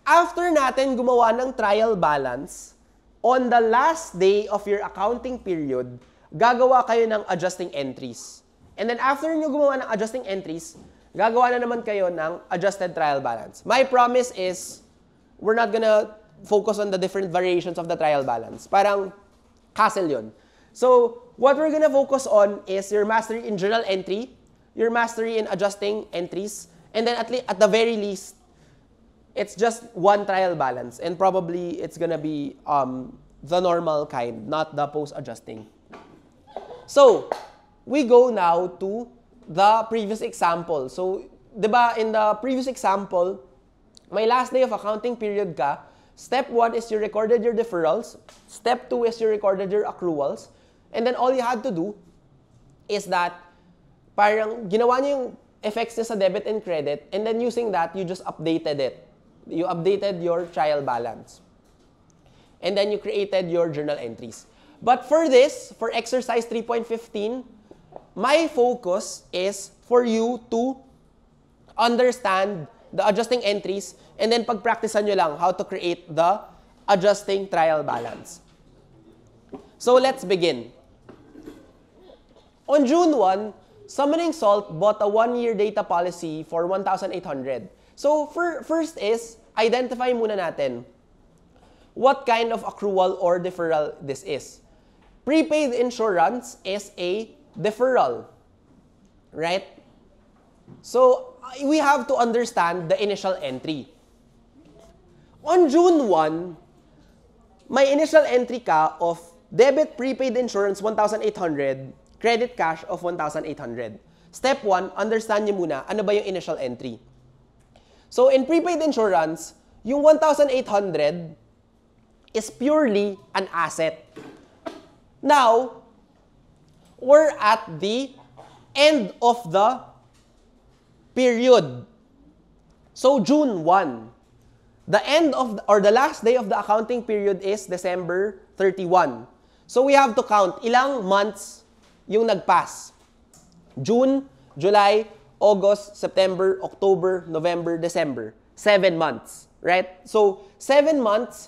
after natin gumawa ng trial balance, on the last day of your accounting period, gagawa kayo ng adjusting entries. And then after nyo gumawa ng adjusting entries, gagawa na naman kayo ng adjusted trial balance. My promise is, we're not gonna focus on the different variations of the trial balance. Parang hassle yun. So, what we're gonna focus on is your mastery in journal entry, your mastery in adjusting entries, and then at the very least, it's just one trial balance. And probably, it's gonna be the normal kind, not the post-adjusting. So, we go now to the previous example. So, diba, in the previous example, may last day of accounting period ka. Step 1 is you recorded your deferrals. Step 2 is you recorded your accruals. And then all you had to do is that parang ginawa niyo yung effects niya sa debit and credit, and then using that, you just updated it. You updated your trial balance. And then you created your journal entries. But for this, for exercise 3.15, my focus is for you to understand the adjusting entries and then pag-practicean nyo lang how to create the adjusting trial balance. So let's begin. On June 1, Summoning Salt bought a 1-year data policy for 1,800. So first is, identify muna natin what kind of accrual or deferral this is. Prepaid insurance is a deferral, right? So we have to understand the initial entry. On June 1, may initial entry ka of debit prepaid insurance 1,800, credit cash of 1,800. Step 1, understand niyo muna ano ba yung initial entry. So in prepaid insurance, yung 1,800 is purely an asset. Now, we're at the end of the period. So June 1. The end of or the last day of the accounting period is December 31. So we have to count ilang months yung nagpass. June, July, August, September, October, November, December. 7 months, right? So 7 months,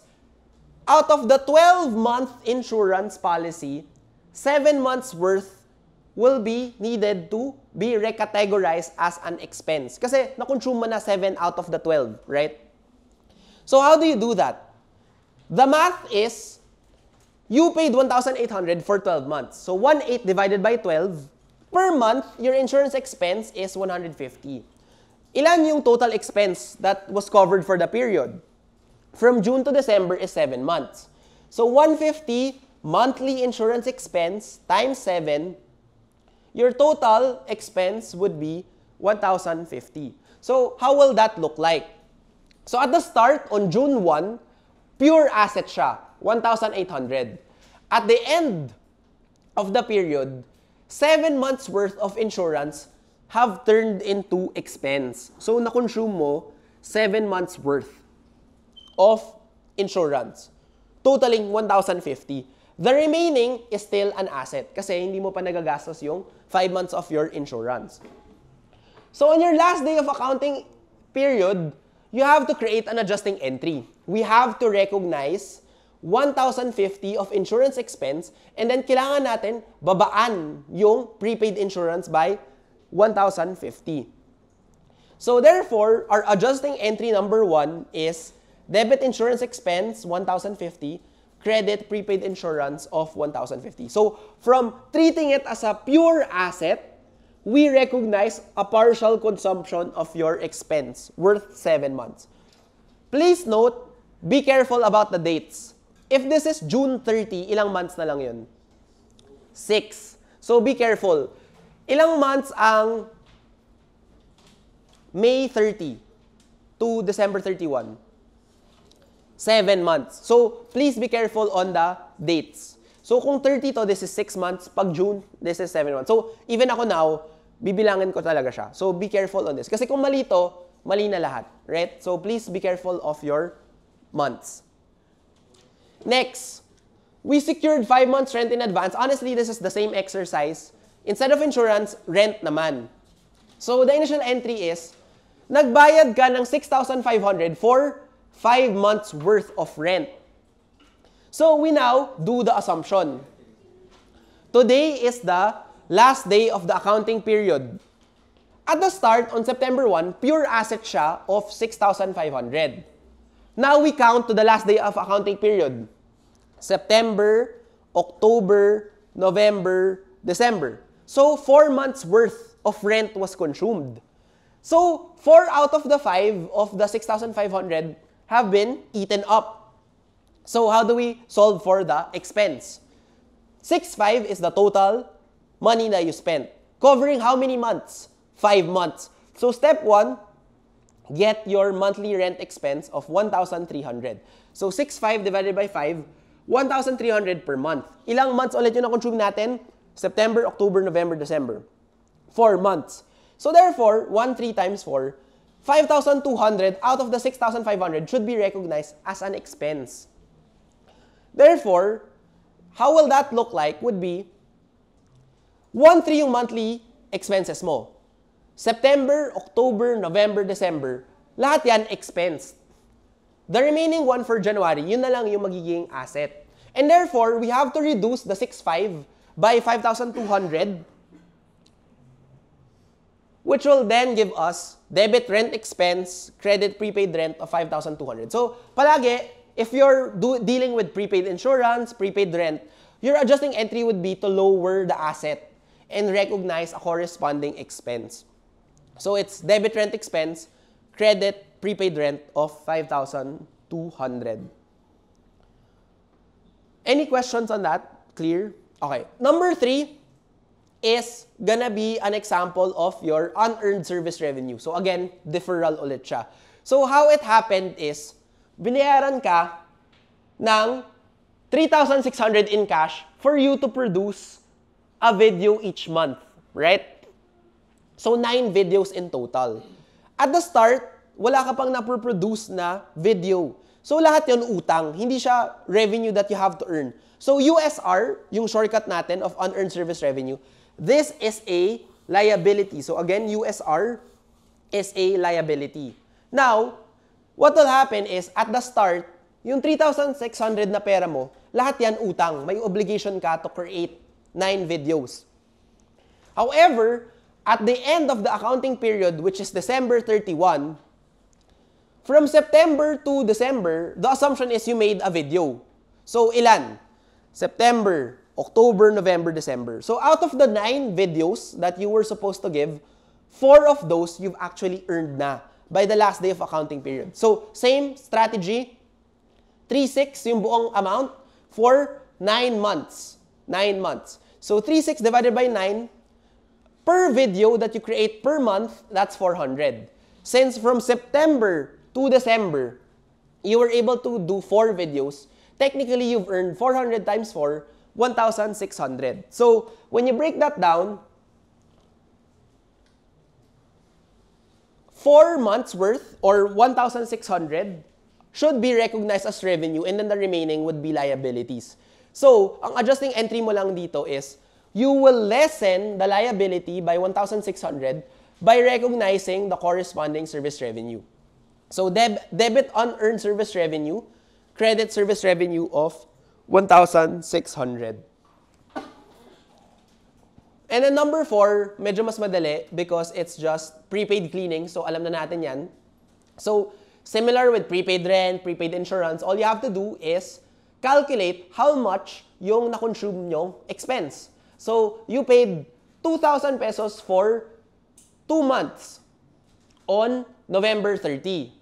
out of the 12-month insurance policy, 7 months worth will be needed to be recategorized as an expense. Kasi na-consume mo na 7 out of the 12, right? So how do you do that? The math is, you paid 1,800 for 12 months. So 1/8 divided by 12, per month, your insurance expense is 150. Ilan yung total expense that was covered for the period? From June to December is 7 months. So 150 monthly insurance expense times 7, your total expense would be 1,050. So how will that look like? So at the start, on June 1, pure asset siya, 1,800. At the end of the period, 7 months worth of insurance have turned into expense. So na-consume mo 7 months worth of insurance, totaling 1,050. The remaining is still an asset kasi hindi mo pa nagagastos yung 5 months of your insurance. So on your last day of accounting period, you have to create an adjusting entry. We have to recognize 1,050 of insurance expense and then kailangan natin babaan yung prepaid insurance by 1,050. So therefore, our adjusting entry number 1 is debit insurance expense 1,050, credit prepaid insurance of 1,050. So from treating it as a pure asset, we recognize a partial consumption of your expense worth 7 months. Please note, be careful about the dates. If this is June 30, ilang months na lang yun? 6. So be careful. Ilang months ang May 30 to December 31? 7 months. So, please be careful on the dates. So, kung 30 to, this is 6 months. Pag June, this is 7 months. So, even ako now, bibilangin ko talaga siya. So, be careful on this. Kasi kung mali to, mali na lahat. Right? So, please be careful of your months. Next, we secured 5 months rent in advance. Honestly, this is the same exercise. Instead of insurance, rent naman. So, the initial entry is, nagbayad ka ng 6,500 for 5 months worth of rent. So we now do the assumption. Today is the last day of the accounting period. At the start, on September 1, pure asset siya of 6,500. Now we count to the last day of accounting period. September, October, November, December. So 4 months worth of rent was consumed. So 4 out of the 5 of the 6,500 have been eaten up. So how do we solve for the expense? 6,500 is the total money that you spent. Covering how many months? 5 months. So step 1, get your monthly rent expense of 1,300. So 6,500 divided by 5, 1,300 per month. Ilang months ulit yung na-consume natin? September, October, November, December. 4 months. So therefore, 1,300 times 4, 5,200 out of the 6,500 should be recognized as an expense. Therefore, how will that look like would be 1,300 yung monthly expenses mo. September, October, November, December, lahat yan expense. The remaining one for January, yun na lang yung magiging asset. And therefore, we have to reduce the 6,500 by 5,200, which will then give us debit rent expense, credit prepaid rent of 5,200. So, palagi, if you're dealing with prepaid insurance, prepaid rent, your adjusting entry would be to lower the asset and recognize a corresponding expense. So, it's debit rent expense, credit prepaid rent of 5,200. Any questions on that? Clear? Okay. Number 3 is gonna be an example of your unearned service revenue. So again, deferral ulit siya. So how it happened is, binayaran ka ng 3,600 in cash for you to produce a video each month, right? So 9 videos in total. At the start, wala ka pang na-produce na video. So lahat yun utang, hindi siya revenue that you have to earn. So USR, yung shortcut natin of unearned service revenue, this is a liability. So again, USR is a liability. Now, what will happen is, at the start, yung 3,600 na pera mo, lahat yan utang. May obligation ka to create 9 videos. However, at the end of the accounting period, which is December 31, from September to December, the assumption is you made a video. So, ilan? September, October, November, December. So out of the 9 videos that you were supposed to give, 4 of those you've actually earned na by the last day of accounting period. So same strategy, 3,600 yung buong amount for 9 months. 9 months. So 3,600 divided by 9, per video that you create per month, that's 400. Since from September to December, you were able to do 4 videos, technically you've earned 400 times 4, 1,600. So, when you break that down, 4 months worth, or 1,600, should be recognized as revenue, and then the remaining would be liabilities. So, ang adjusting entry mo lang dito is, you will lessen the liability by 1,600 by recognizing the corresponding service revenue. So, debit unearned service revenue, credit service revenue of 1,600. And then number 4, medyo mas madali because it's just prepaid cleaning. So, alam na natin yan. So, similar with prepaid rent, prepaid insurance, all you have to do is calculate how much yung na-consume nyong expense. So, you paid 2,000 pesos for 2 months on November 30.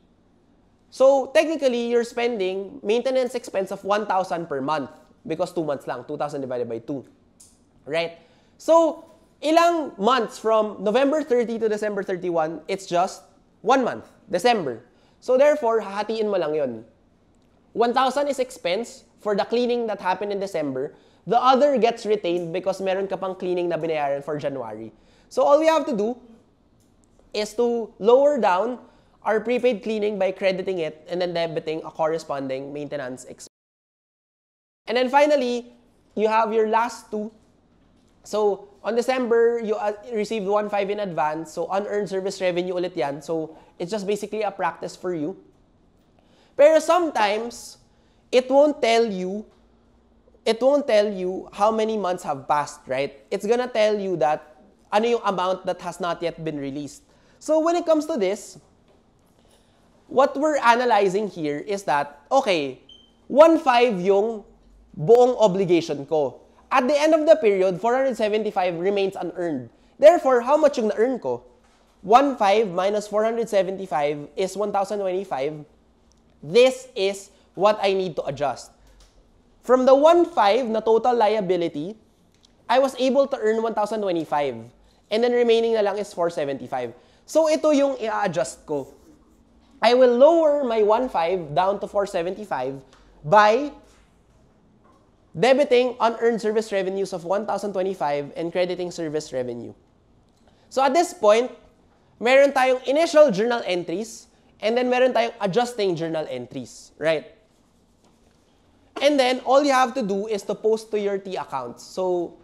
So, technically, you're spending maintenance expense of 1,000 per month because 2 months lang, 2,000 divided by 2. Right? So, ilang months from November 30 to December 31, it's just 1 month, December. So, therefore, hahatiin mo lang yun. 1,000 is expense for the cleaning that happened in December. The other gets retained because meron ka pang cleaning na binayaran for January. So, all we have to do is to lower down our prepaid cleaning by crediting it and then debiting a corresponding maintenance expense. And then finally, you have your last two. So, on December, you received 1,500 in advance. So, unearned service revenue ulit yan. So, it's just basically a practice for you. Pero sometimes, it won't tell you how many months have passed, right? It's gonna tell you that ano yung amount that has not yet been released. So, when it comes to this, what we're analyzing here is that, okay, 1,500 yung buong obligation ko. At the end of the period, 475 remains unearned. Therefore, how much yung na-earn ko? 1,500 minus 475 is 1,025. This is what I need to adjust. From the 1,500 na total liability, I was able to earn 1,025. And then remaining na lang is 475. So ito yung i-adjust ko. I will lower my 1,500 down to 475 by debiting unearned service revenues of 1,025 and crediting service revenue. So at this point, meron tayong initial journal entries and then meron tayong adjusting journal entries, right? And then all you have to do is to post to your T accounts. So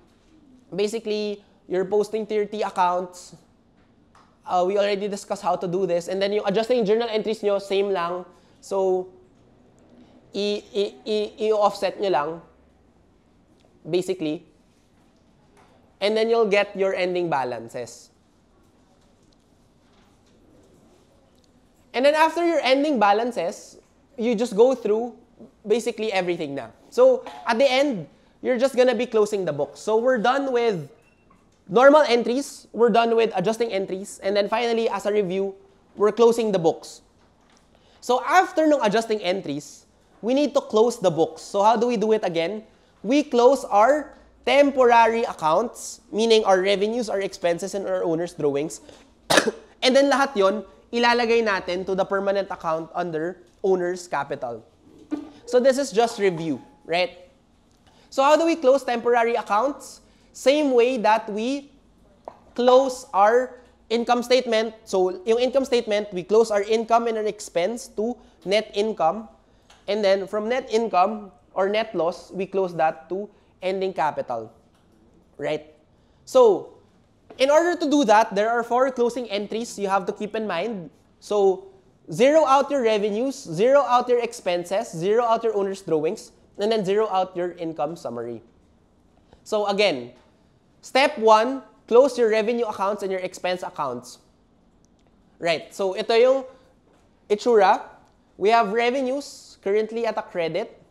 basically, you're posting to your T accounts. We already discussed how to do this. And then yung adjusting journal entries nyo, same lang. So, i-offset nyo lang. Basically. And then you'll get your ending balances. And then after your ending balances, you just go through basically everything na. So, at the end, you're just gonna be closing the books. So, we're done with normal entries, we're done with adjusting entries, and then finally, as a review, we're closing the books. So, after nung adjusting entries, we need to close the books. So, how do we do it again? We close our temporary accounts, meaning our revenues, our expenses, and our owner's drawings. And then lahat yon ilalagay natin to the permanent account under owner's capital. So this is just review, right? So how do we close temporary accounts? Same way that we close our income statement. So yung income statement, we close our income and our expense to net income. And then from net income or net loss, we close that to ending capital, right? So in order to do that, there are 4 closing entries you have to keep in mind. So, zero out your revenues, zero out your expenses, zero out your owner's drawings, and then zero out your income summary. So again, step 1, close your revenue accounts and your expense accounts. Right, so ito yung itsura. We have revenues currently at a credit,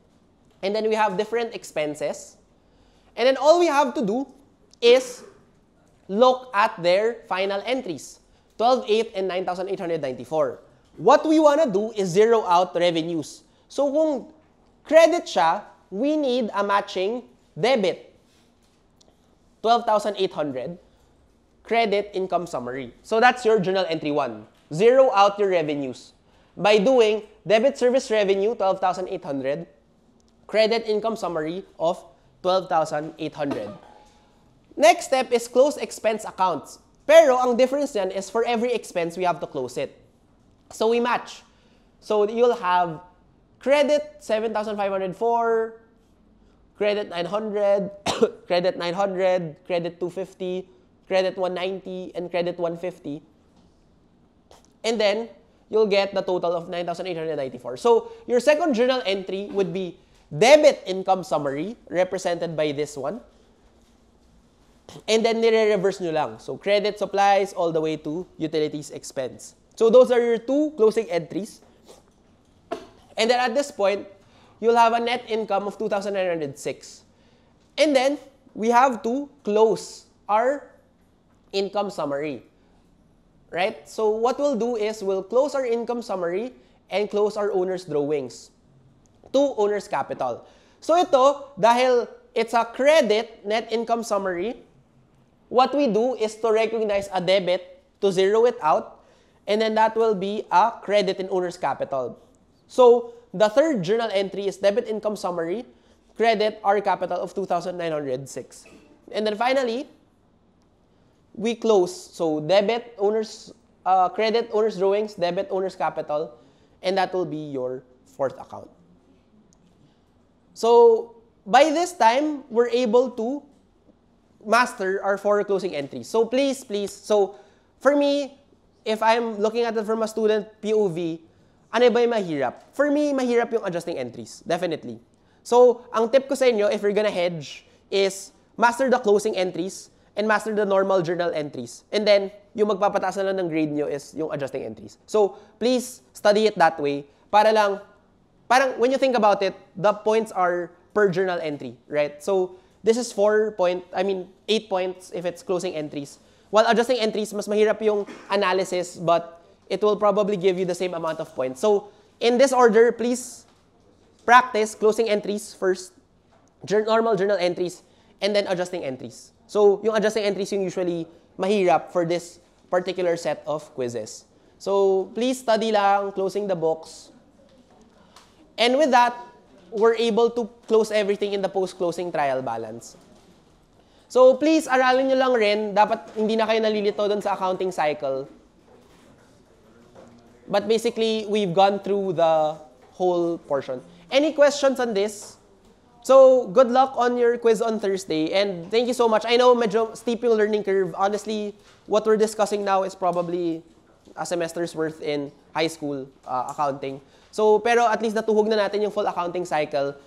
and then we have different expenses. And then all we have to do is look at their final entries, 12,800 and 9,894. What we want to do is zero out revenues. So kung credit siya, we need a matching debit, 12,800, credit income summary. So that's your journal entry 1. Zero out your revenues by doing debit service revenue, 12,800, credit income summary of 12,800. Next step is close expense accounts. Pero ang difference yan is for every expense, we have to close it. So we match. So you'll have credit 7,504, credit 900, credit 900, credit 250, credit 190, and credit 150. And then, you'll get the total of 9,894. So, your second journal entry would be debit income summary, represented by this one. And then, nire-reverse nyo lang. So, credit supplies all the way to utilities expense. So, those are your two closing entries. And then, at this point, you'll have a net income of 2,906. And then, we have to close our income summary. Right? So, what we'll do is, we'll close our income summary and close our owner's drawings to owner's capital. So, ito, dahil it's a credit net income summary, what we do is to recognize a debit, to zero it out, and then that will be a credit in owner's capital. So, the third journal entry is debit income summary, credit our capital of 2,906. And then finally, we close. So, debit owner's, credit owner's drawings, debit owner's capital, and that will be your fourth account. So, by this time, we're able to master our 4 closing entries. So, please, so, for me, if I'm looking at it from a student POV, ano ba yung mahirap? For me, mahirap yung adjusting entries. Definitely. So, ang tip ko sa inyo, if you're gonna hedge, is master the closing entries and master the normal journal entries. And then, yung magpapataas na lang ng grade nyo is yung adjusting entries. So, please study it that way. Para lang, parang when you think about it, the points are per journal entry, right? So, this is 8 points if it's closing entries. While adjusting entries, mas mahirap yung analysis, but it will probably give you the same amount of points. So, in this order, please practice closing entries first, normal journal entries, and then adjusting entries. So, yung adjusting entries yung usually mahirap for this particular set of quizzes. So, please study lang, closing the books. And with that, we're able to close everything in the post-closing trial balance. So, please, aralin nyo lang rin. Dapat hindi na kayo nalilito dun sa accounting cycle. But basically, we've gone through the whole portion. Any questions on this? So, good luck on your quiz on Thursday. And thank you so much. I know medyo steep yung learning curve. Honestly, what we're discussing now is probably a semester's worth in high school accounting. So, pero at least natuhog na natin yung full accounting cycle.